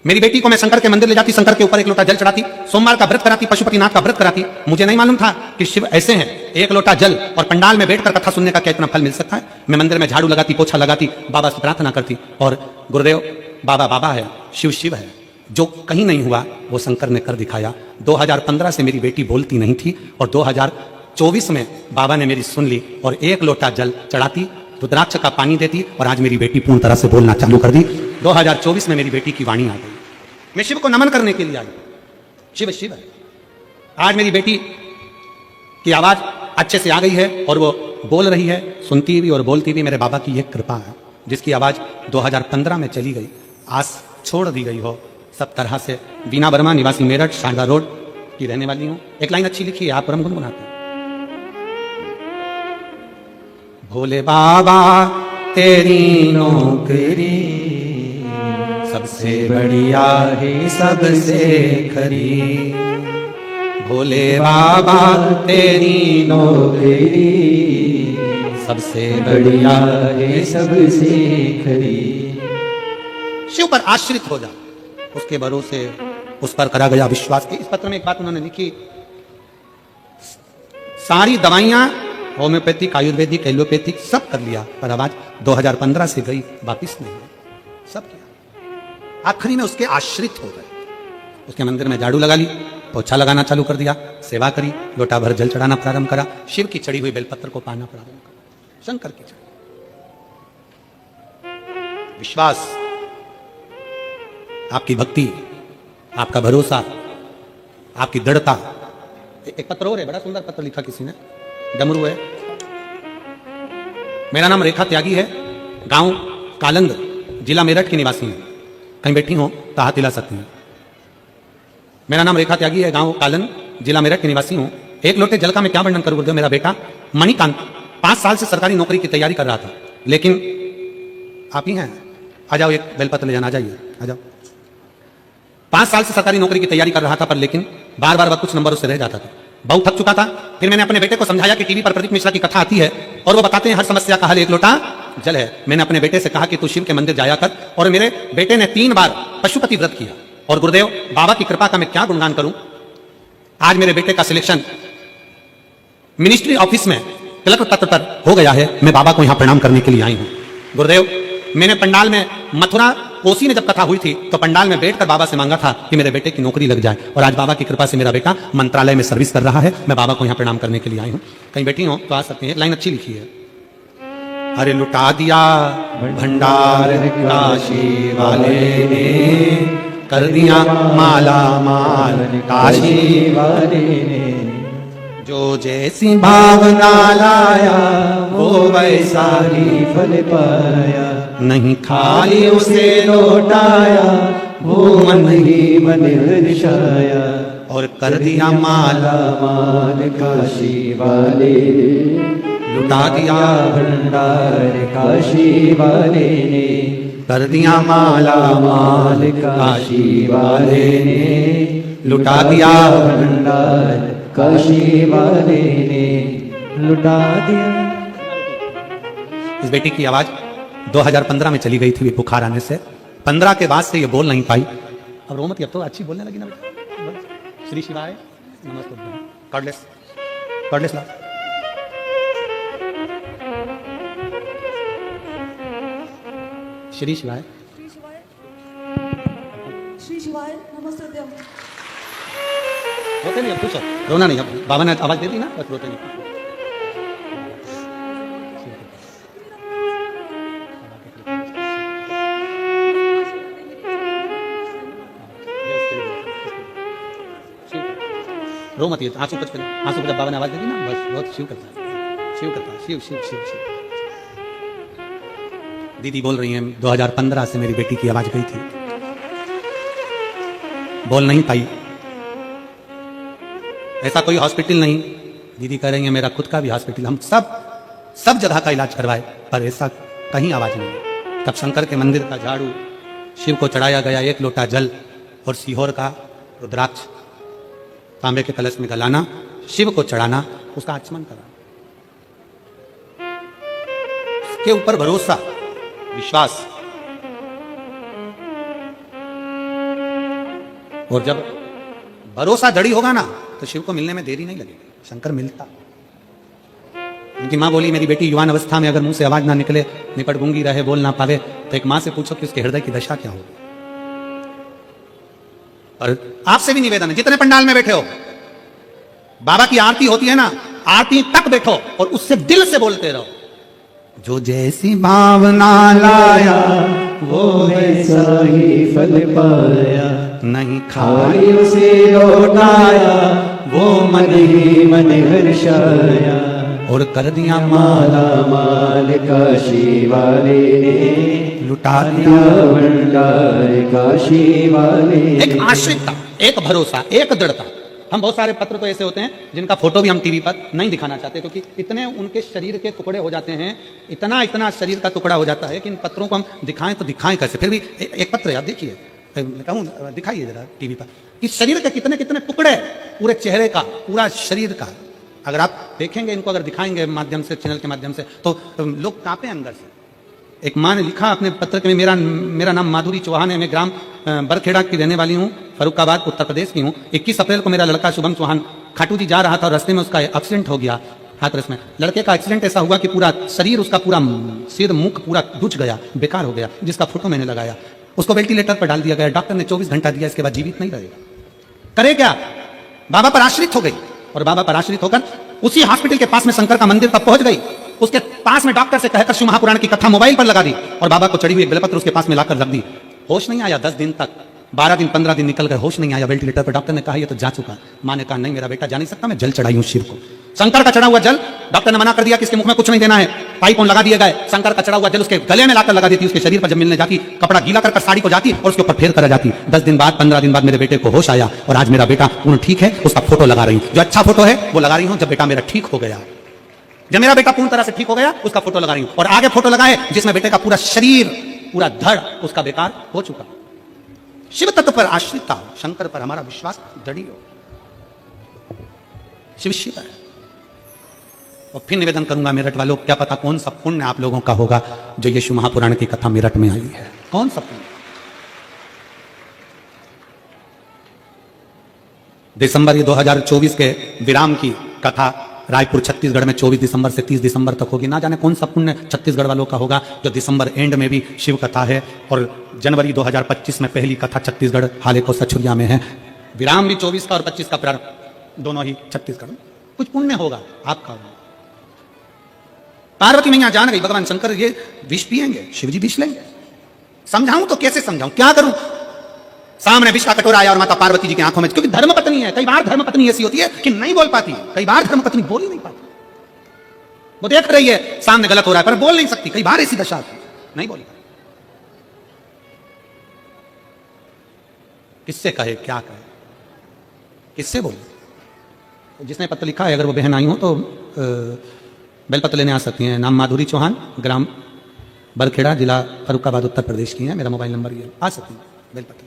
मेरी बेटी को मैं शंकर के मंदिर ले जाती, शंकर के ऊपर एक लोटा जल चढ़ाती, सोमवार का व्रत कराती, पशुपतिनाथ का व्रत कराती। मुझे नहीं मालूम था कि शिव ऐसे हैं, एक लोटा जल और पंडाल में बैठकर कथा सुनने का क्या इतना फल मिल सकता है। मैं मंदिर में झाड़ू लगाती, पोछा लगाती, बाबा से प्रार्थना करती, और गुरुदेव बाबा बाबा है, शिव शिव है, जो कहीं नहीं हुआ वो शंकर ने कर दिखाया। 2015 से मेरी बेटी बोलती नहीं थी, और 2024 में बाबा ने मेरी सुन ली, और एक लोटा जल चढ़ाती, रुद्राक्ष का पानी देती, और आज मेरी बेटी पूर्ण तरह से बोलना चालू कर दी। 2024 में मेरी बेटी की वाणी आ गई। मैं शिव को नमन करने के लिए आई, शिव शिव है। आज मेरी बेटी की आवाज अच्छे से आ गई है, और वो बोल रही है, सुनती भी और बोलती भी। मेरे बाबा की एक कृपा है, जिसकी आवाज 2015 में चली गई, आज छोड़ दी गई हो सब तरह से। बीना वर्मा, निवासी मेरठ, शारदा रोड की रहने वाली हूं। एक लाइन अच्छी लिखी है, आप परम गुनगुनाते हैं। भोले बाबा तेरी नौकरी सबसे बढ़िया है सबसे खरी, भोले बाबा तेरी नौकरी सबसे बढ़िया है सबसे खरी। शिव पर आश्रित हो जा, उसके भरोसे, उस पर करा गया विश्वास। इस पत्र में एक बात उन्होंने लिखी, सारी दवाइयां होम्योपैथिक, आयुर्वेदिक, एलोपैथिक सब कर लिया, पर आवाज 2015 से गई, वापिस नहीं है, सब किया। आखिरी में उसके आश्रित हो गए। उसके मंदिर में झाड़ू लगा ली, पोछा लगाना चालू कर दिया, सेवा करी, लोटा भर जल चढ़ाना प्रारंभ करा, शिव की चढ़ी हुई बेलपत्र को पाना प्रारंभ करा, शंकर की चढ़ी। विश्वास, आपकी भक्ति, आपका भरोसा, आपकी दृढ़ता। एक पत्र और है, बड़ा सुंदर पत्र लिखा किसी ने, डमरू है। मेरा नाम रेखा त्यागी है, गांव कालंद, जिला मेरठ की निवासी है, कहीं बैठी हो तो हाथ हिला सकती हैं। मेरा नाम रेखा त्यागी है, गांव कालंद, जिला मेरठ की निवासी हूं। एक लोटे जल का मैं क्या वर्णन करूं गुरुदेव। मेरा बेटा मणिकांत 5 साल से सरकारी नौकरी की तैयारी कर रहा था, लेकिन आप ही हैं, आ जाओ, एक बेलपत्र ले जाना, आ जाइए, आ जाओ। 5 साल से सरकारी नौकरी की तैयारी कर रहा था, पर लेकिन बार बार कुछ नंबरों से रह जाता था, बहुत थक चुका था। फिर मैंने अपने बेटे को समझाया कि टीवी पर प्रदीप मिश्रा की कथा आती है और वो बताते हैं हर समस्या का हल एक लोटा जल है। मैंने अपने बेटे से कहा कि तू शिव के मंदिर जाया कर, और मेरे बेटे ने 3 बार पशुपति व्रत किया। और गुरुदेव बाबा की कृपा का मैं क्या गुणगान करूं। आज मेरे बेटे का सिलेक्शन मिनिस्ट्री ऑफिस में तिलक पत्र पर हो गया है। मैं बाबा को यहां प्रणाम करने के लिए आई हूं। गुरुदेव, मैंने पंडाल में मथुरा कोसी में जब कथा हुई थी तो पंडाल में बैठकर बाबा से मांगा था कि मेरे बेटे की नौकरी लग जाए, और आज बाबा की कृपा से मेरा बेटा मंत्रालय में सर्विस कर रहा है। मैं बाबा को यहां प्रणाम करने के लिए आई हूं। कहीं बैठी हो तो आ सकते हैं। लाइन अच्छी लिखी है, अरे लुटा दिया भंडार काशी वाले ने, कर दिया माला माल काशी वाले ने, जो जैसी भावना लाया वो वैसा ही फल पाया, नहीं खाली उसे लौटाया वो मन ही मन हर्षाया। और कर दिया माला माल काशी वाले ने, लुटा दिया भंडार काशी वाले ने, कर दिया माला माल काशी वाले ने, लुटा दिया भंडार काशी वाले ने, लुटा दिया। इस बेटी की आवाज 2015 में चली गई थी बुखार आने से। 15 के बाद से ये बोल नहीं पाई। अब रो मत, अब तो अच्छी बोलने लगी ना बेटा। श्री शिवाय नमस्ते। कॉर्डलेस कॉर्डलेस ला। श्री शिवाय श्री शिवाय नमस्ते। रोते नहीं, अब खुश हो, रोना नहीं। अब बाबा ने आवाज दे दी ना, बस रोते नहीं। रो मत, आंसू कुछ आंसू जब बाबा ने आवाज दे दी ना, बस बहुत शिव करता है, शिव करता है, शिव शिव शिव शिव। दीदी बोल रही हैं 2015 से मेरी बेटी की आवाज गई थी, बोल नहीं पाई। ऐसा कोई हॉस्पिटल नहीं, दीदी कह रही है मेरा खुद का भी हॉस्पिटल, हम सब जगह का इलाज करवाए पर ऐसा कहीं आवाज नहीं। तब शंकर के मंदिर का झाड़ू, शिव को चढ़ाया गया 1 लोटा जल और सीहोर का रुद्राक्ष तांबे के कलश में गलाना, शिव को चढ़ाना, उसका आचमन करना, उसके ऊपर भरोसा विश्वास। और जब भरोसा जड़ी होगा ना तो शिव को मिलने में देरी नहीं लगेगी, शंकर मिलता। उनकी मां बोली मेरी बेटी युवान अवस्था में अगर मुंह से आवाज ना निकले, निपट गूंगी रहे, बोल ना पावे, तो एक मां से पूछो कि उसके हृदय की दशा क्या होगी। और आपसे भी निवेदन है, जितने पंडाल में बैठे हो, बाबा की आरती होती है ना, आरती तक बैठो और उससे दिल से बोलते रहो, जो जैसी भावना लाया वो वैसा ही फल पाया, नहीं खाली उसे लौटाया, वो मन ही मन हर्षाया। और कर दिया माला माल काशी वाले ने, लुटा दिया भंडार काशी वाले। एक आश्रितता, एक भरोसा, एक दृढ़ता। हम बहुत सारे पत्र तो ऐसे होते हैं जिनका फोटो भी हम टीवी पर नहीं दिखाना चाहते, क्योंकि इतने उनके शरीर के टुकड़े हो जाते हैं, इतना शरीर का टुकड़ा हो जाता है कि इन पत्रों को हम दिखाएं तो दिखाएं कैसे। फिर भी एक पत्र याद देखिए, कहूँ दिखाइए जरा टीवी पर कि शरीर के कितने कितने टुकड़े, पूरे चेहरे का, पूरा शरीर का। अगर आप देखेंगे इनको, अगर दिखाएंगे माध्यम से, चैनल के माध्यम से, तो लोग कांपे अंदर से। एक माँ ने लिखा अपने पत्र के में, मेरा नाम माधुरी चौहान है, मैं ग्राम बरखेड़ा की रहने वाली हूँ, फरुखाबाद उत्तर प्रदेश की हूँ। 21 अप्रैल को मेरा लड़का शुभम चौहान खाटू जी जा रहा था और रास्ते में उसका एक्सीडेंट हो गया हाथरस में। लड़के का एक्सीडेंट ऐसा हुआ कि पूरा शरीर उसका, पूरा सिर मुख पूरा दुच गया, बेकार हो गया, जिसका फोटो मैंने लगाया। उसको वेंटिलेटर पर डाल दिया गया, डॉक्टर ने 24 घंटा दिया, इसके बाद जीवित नहीं रहेगा। करे क्या? बाबा पर आश्रित हो गई, और बाबा पर आश्रित होकर उसी हॉस्पिटल के पास में शंकर का मंदिर तक पहुंच गई। उसके पास में डॉक्टर से कहकर शिव महापुराण की कथा मोबाइल पर लगा दी और बाबा को चढ़ी हुई बेलपत्र उसके पास में लाकर रख दी। होश नहीं आया 10 दिन तक, 12 दिन 15 दिन निकल गए, होश नहीं आया। वेंटिलेटर पर डॉक्टर ने कहा ये तो जा चुका। मां ने कहा नहीं मेरा बेटा जा नहीं सकता, मैं जल चढ़ाई हूं शिव को। शंकर का चढ़ा हुआ जल, डॉक्टर ने मना कर दिया कि इसके मुख में कुछ नहीं देना है, पाइप ऑन लगा दिया गया। शंकर का चढ़ा हुआ जल उसके गले में लाकर लगा देती, उसके शरीर पर जब मिलने जाती, कपड़ा गीला कर साड़ी को जाती और उसके ऊपर फेर कर जाती। 10 दिन बाद 15 दिन बाद मेरे बेटे को होश आया और आज मेरा बेटा पूर्ण ठीक है। उसका फोटो लगा रही हूं, जो अच्छा फोटो है वो लगा रही हूं, जब बेटा मेरा ठीक हो गया। जब मेरा बेटा पूर्ण तरह से ठीक हो गया उसका फोटो लगा रही हूं, और आगे फोटो लगाए जिसमें बेटे का पूरा शरीर, पूरा धड़ उसका बेकार हो चुका। शिव तत्व पर आश्रितता हो, शंकर पर हमारा विश्वास दृढ़ हो। शिव शिव है। और फिर निवेदन करूंगा मेरठ वालों, क्या पता कौन सा पुण्य आप लोगों का होगा जो ये शिव महापुराण की कथा मेरठ में आई है। कौन सा पुण्य? दिसंबर 2024 के विराम की कथा रायपुर छत्तीसगढ़ में 24 दिसंबर से 30 दिसंबर तक होगी। ना जाने कौन सा पुण्य छत्तीसगढ़ वालों का होगा जो दिसंबर एंड में भी शिव कथा है, और जनवरी 2025 में पहली कथा छत्तीसगढ़ हाले को सछुरिया में है। विराम भी 24 का और 25 का प्रारंभ दोनों ही छत्तीसगढ़ में। कुछ पुण्य होगा आपका। पार्वती मैया जान गई भगवान शंकर ये विष पिएंगे, शिव जी विष लेंगे। समझाऊं तो कैसे समझाऊं, क्या करूं? सामने विष का कटोरा आया और माता पार्वती जी की आंखों में, क्योंकि धर्मपत्नी है, कई बार धर्मपत्नी ऐसी होती है कि नहीं बोल पाती, कई बार धर्मपत्नी बोल ही नहीं पाती। वो देख रही है सामने गलत हो रहा है पर बोल नहीं सकती, कई बार ऐसी दशा होती नहीं बोली। किससे कहे, क्या कहे? किससे बोलूं? जिसने पत्र लिखा है अगर वो बहन आई हो तो बेलपत्र लेने आ सकती हैं। नाम माधुरी चौहान, ग्राम बरखेड़ा, जिला फर्रुखाबाद, उत्तर प्रदेश की है। मेरा मोबाइल नंबर ये आ सकती है बेलपत्र।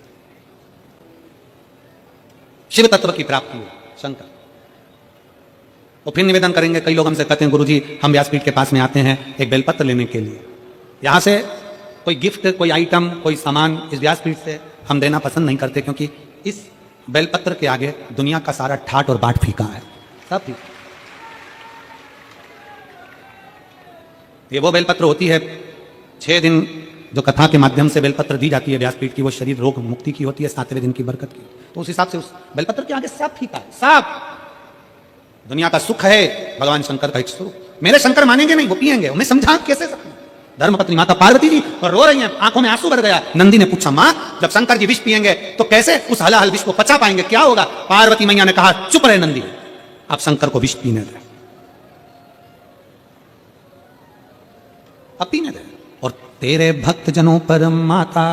शिव तत्व की प्राप्ति हो शंकर। और फिर निवेदन करेंगे, कई लोग हमसे कहते हैं गुरुजी हम व्यासपीठ के पास में आते हैं एक बेलपत्र लेने के लिए। यहां से कोई गिफ्ट, कोई आइटम, कोई सामान इस व्यासपीठ से हम देना पसंद नहीं करते, क्योंकि इस बेलपत्र के आगे दुनिया का सारा ठाट और बाट फीका है, सब फीका। ये वो बेलपत्र होती है 6 दिन जो कथा के माध्यम से बेलपत्र दी जाती है व्यासपीठ की, वो शरीर रोग मुक्ति की होती है, 7वें दिन की बरकत की। तो उस हिसाब से उस बेलपत्र के आगे सब फीका है, सब। दुनिया का सुख है भगवान शंकर का एक स्वरूप। मेरे शंकर मानेंगे नहीं, वो पिएंगे। उन्हें समझा कैसे सकते? धर्मपत्नी माता पार्वती जी और रो रही हैं, आंखों में आंसू भर गया। नंदी ने पूछा, मां जब शंकर जी विष पिएंगे तो कैसे उस हलाहल विष को पचा पाएंगे, क्या होगा? पार्वती मैया ने कहा, चुप रहे नंदी, आप शंकर को विष पीने दें, अब पीने दें। और तेरे भक्त जनों पर माता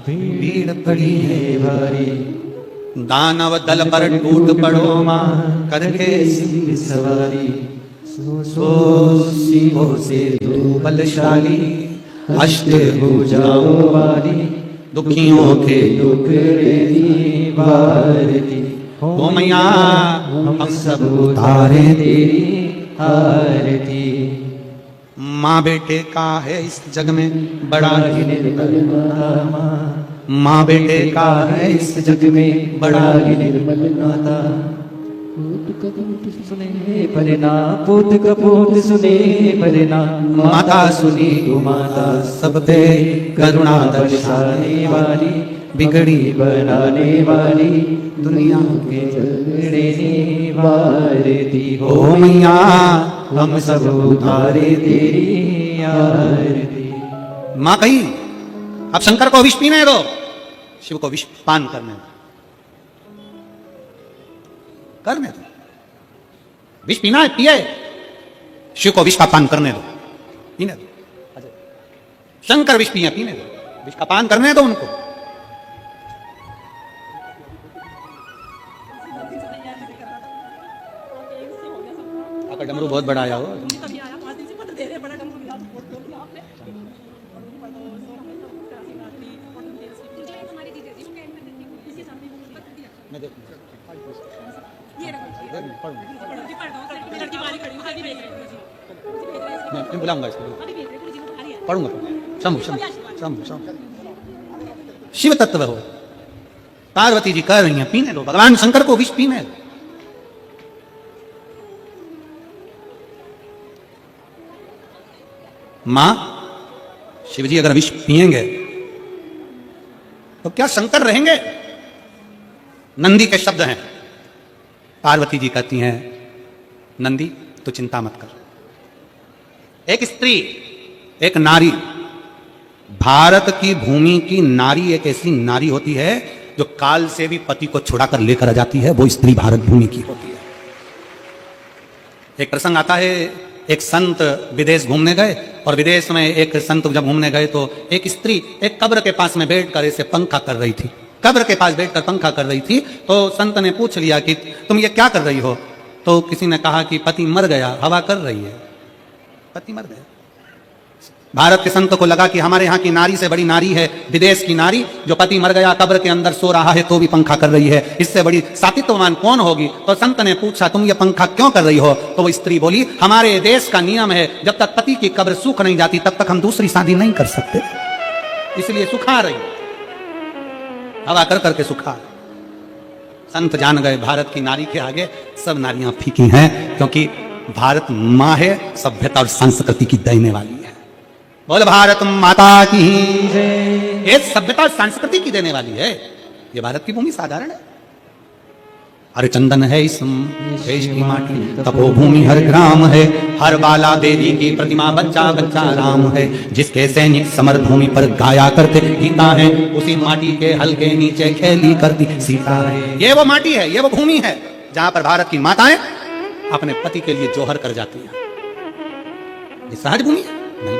भीड़ पड़ी है भारी, दानव दल पर टूट पड़ो मां करके सवारी, सो शिवों से दो बलशाली, अष्ट भुजाओं वाली, दुखियों के टुकड़े दी वारती, ओ मैया हम सब उतारे तेरी आरती। माँ बेटे का है इस जग में बड़ा ही निर्मल नाता, माँ बेटे का है इस जग में बड़ा ही निर्मल नाता। पूत कपूत सुने परिना, पूत कपूत सुने परिना, माता सुनी गो माता, सब पे करुणा दर्शाने वाली, बिगड़ी बनाने वाली, दुनिया के झगड़े वारती, हो मैया हम सब उतारे तेरी आरती। मां कही, अब शंकर को विष पीने दो, शिव को विष पान करने दो, करने दो। विष पीना है, पिए। शिव को विष का पान करने दो, पीने दो। शंकर विष पिए, पीने दो, विष का पान करने दो उनको। आपका डमरू बहुत बड़ा आया हो। मैं बुलाऊंगा इसको, पढ़ूंगा। शंभु शंभु शंभु शंभु। शिव तत्व हो। पार्वती जी कह रही हैं पीने दो, भगवान शंकर को विष पीने दो। मां शिवजी अगर विष पिएंगे तो क्या शंकर रहेंगे? नंदी के शब्द हैं। पार्वती जी कहती हैं, नंदी तो चिंता मत कर। एक स्त्री, एक नारी, भारत की भूमि की नारी एक ऐसी नारी होती है जो काल से भी पति को छुड़ाकर लेकर आ जाती है, वो स्त्री भारत भूमि की होती है। एक प्रसंग आता है, एक संत विदेश घूमने गए और विदेश में एक संत जब घूमने गए तो एक स्त्री एक कब्र के पास में बैठकर ऐसे पंखा कर रही थी। कब्र के पास बैठकर पंखा कर रही थी तो संत ने पूछ लिया कि तुम ये क्या कर रही हो? तो किसी ने कहा कि पति मर गया, हवा कर रही है, पति मर गया। भारत के संत को लगा कि हमारे यहाँ की नारी से बड़ी नारी है विदेश की नारी, जो पति मर गया कब्र के अंदर सो रहा है तो भी पंखा कर रही है, इससे बड़ी सातित्ववान कौन होगी? तो संत ने पूछा तुम ये पंखा क्यों कर रही हो? तो वो स्त्री बोली, हमारे देश का नियम है जब तक पति की कब्र सूख नहीं जाती तब तक हम दूसरी शादी नहीं कर सकते, इसलिए सुखा रही, हवा कर करके सुखा। संत जान गए भारत की नारी के आगे सब नारियां फीकी हैं, क्योंकि भारत माँ है, सभ्यता और संस्कृति की देने वाली है। बोल भारत माता की जय। ये सभ्यता और संस्कृति की देने वाली है। ये भारत की भूमि साधारण है। हर चंदन है इस देश की माटी, तपोभूमि हर ग्राम है, हर बाला देवी की प्रतिमा बच्चा बच्चा राम है, जिसके सैनिक समर भूमि पर गाया करते गीता है, उसी माटी के हल्के नीचे खेली करती सीता है। ये वो माटी है, ये वो भूमि है जहां पर भारत की माताएं अपने पति के लिए जोहर कर जाती हैं। ये सहज भूमि है नहीं।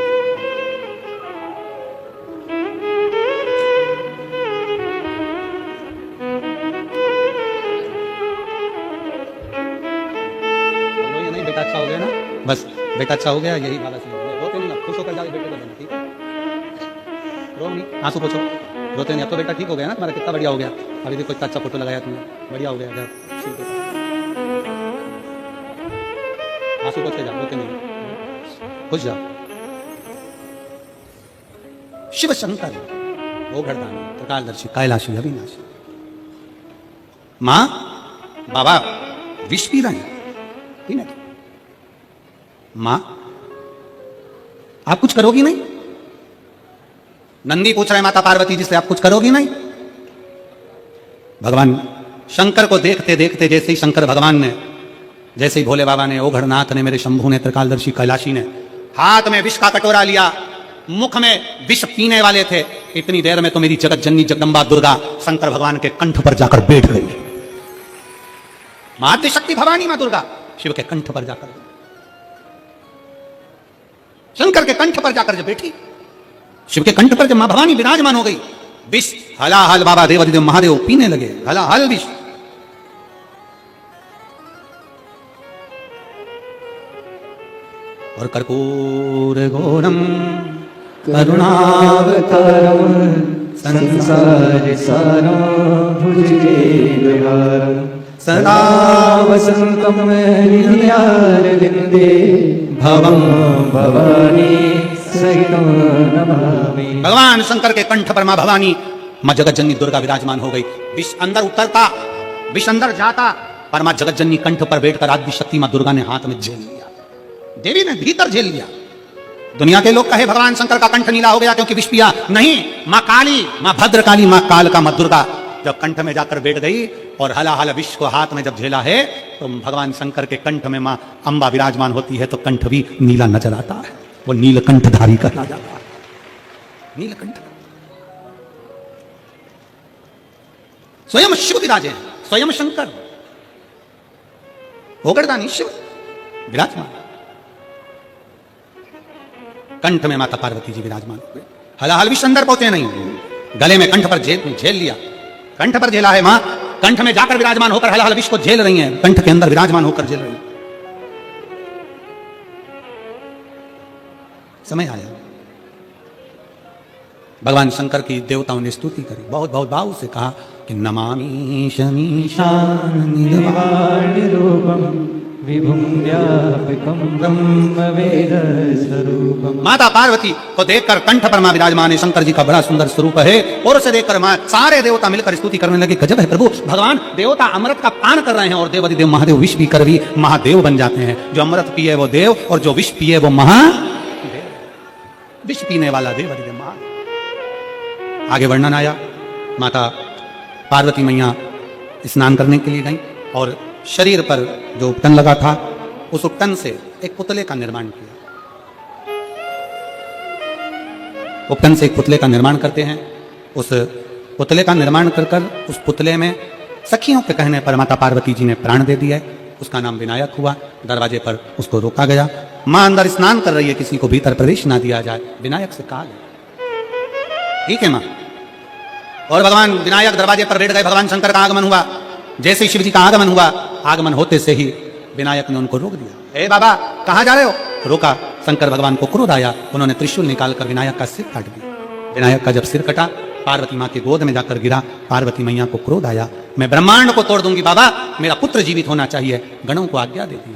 बस बेटा अच्छा हो गया, यही बाबा से रोते नहीं, अब खुश होकर जाओ बेटे को देना, ठीक है? रो नहीं, आंसू पोछो, रोते नहीं। अब तो बेटा ठीक हो गया ना तुम्हारा, कितना बढ़िया हो गया। अभी देखो इतना अच्छा फोटो लगाया तुमने, बढ़िया हो गया। जाओ सिर पे आंसू पोछते जाओ, रोते नहीं, खुश जाओ। शिव शंकर वो घरदानी त्रिकालदर्शी कैलाशी अविनाशी। मां बाबा विष पी रहे हैं, पीने दो। मां आप कुछ करोगी नहीं? नंदी पूछ रहे माता पार्वती जी से, आप कुछ करोगी नहीं? भगवान शंकर को देखते देखते जैसे ही शंकर भगवान ने, जैसे ही भोले बाबा ने, ओघड़नाथ ने, मेरे शंभू ने, त्रिकालदर्शी कैलाशी ने हाथ में विष का कटोरा लिया, मुख में विष पीने वाले थे, इतनी देर में तो मेरी जगत जननी जगदम्बा दुर्गा शंकर भगवान के कंठ पर जाकर बैठ गई। माध्य शक्ति भवानी मां दुर्गा शिव के कंठ पर जाकर, शंकर के कंठ पर जाकर जब बैठी, शिव के कंठ पर जब मां भवानी विराजमान हो गई, विष हलाहल बाबा देवादिदेव महादेव पीने लगे, हलाहल विष। और कर्पूर घोरम करुणावतारम संसार सारम भुजगेन्द्रहारम सदा वसंतम हृदयारविंदे भवं भवानी सहितं नमामि। भगवान शंकर के कंठ पर मां भवानी, मां जगत जननी दुर्गा विराजमान हो गई। विष अंदर उतरता, विष अंदर जाता, पर मां जगत जननी कंठ पर बैठकर आदि शक्ति मां दुर्गा ने हाथ में झेल लिया, देवी ने भीतर झेल लिया। दुनिया के लोग कहे भगवान शंकर का कंठ नीला हो गया क्योंकि विष पिया, नहीं, मां काली, मां भद्रकाली, मां काल का मां दुर्गा जब कंठ में जाकर बैठ गई और हला हला विष को हाथ में जब झेला है, तो भगवान शंकर के कंठ में मां अंबा विराजमान होती है, तो कंठ भी नीला नजर आता है, वो नीलकंठधारी कहला जाता है। नीलकंठ स्वयं शिव विराजे हैं, स्वयं शंकर ओगड़दानी शिव विराजमान, कंठ में माता पार्वती जी विराजमान हो गए। हलाहल विष अंदर पहुंचे नहीं, गले में कंठ पर झेल लिया, कंठ पर झेला है मां, कंठ में जाकर विराजमान होकर हलाहल विष को झेल रही हैं, कंठ के अंदर विराजमान होकर झेल रही हैं। समय आया, भगवान शंकर की देवताओं ने स्तुति करी, बहुत बहुत भाव से कहा कि नमामि शमीशान निर्वाणरूपं विभुं व्यापकं ब्रह्मवेद स्वरूपं। माता पार्वती को देखकर कंठ पर मां विराजमान है, शंकर जी का बड़ा सुंदर स्वरूप है, और उसे देखकर मां सारे देवता मिलकर स्तुति करने लगे, गजब है प्रभु, भगवान देवता अमृत का पान कर रहे हैं और देवादिदेव महादेव विष पी कर भी महादेव बन जाते हैं। जो अमृत पिए वो देव, और जो विष पिए वो महादेव, विष पीने वाला देवादिदेव महादेव। आगे वर्णन आया, माता पार्वती मैया स्नान करने के लिए गई और शरीर पर जो उपटन लगा था, उस उपटन से एक पुतले का निर्माण किया। उपटन से एक पुतले का निर्माण करते हैं, उस पुतले का निर्माण कर उस पुतले में सखियों के कहने पर माता पार्वती जी ने प्राण दे दिया, उसका नाम विनायक हुआ। दरवाजे पर उसको रोका गया, मां अंदर स्नान कर रही है, किसी को भीतर प्रवेश ना दिया जाए, विनायक से कहा गया, ठीक है मां। और भगवान विनायक दरवाजे पर बैठ गए, भगवान शंकर का आगमन हुआ। जैसे ही शिव जी का आगमन हुआ, आगमन होते से ही विनायक ने उनको रोक दिया, ए बाबा कहां जा रहे हो? रोका, शंकर भगवान को क्रोध आया, उन्होंने त्रिशूल निकालकर विनायक का सिर काट दिया। विनायक का जब सिर कटा, पार्वती मां की गोद में जाकर गिरा, पार्वती मैया को क्रोध आया, मैं ब्रह्मांड को तोड़ दूंगी बाबा, मेरा पुत्र जीवित होना चाहिए। गणों को आज्ञा दे दी,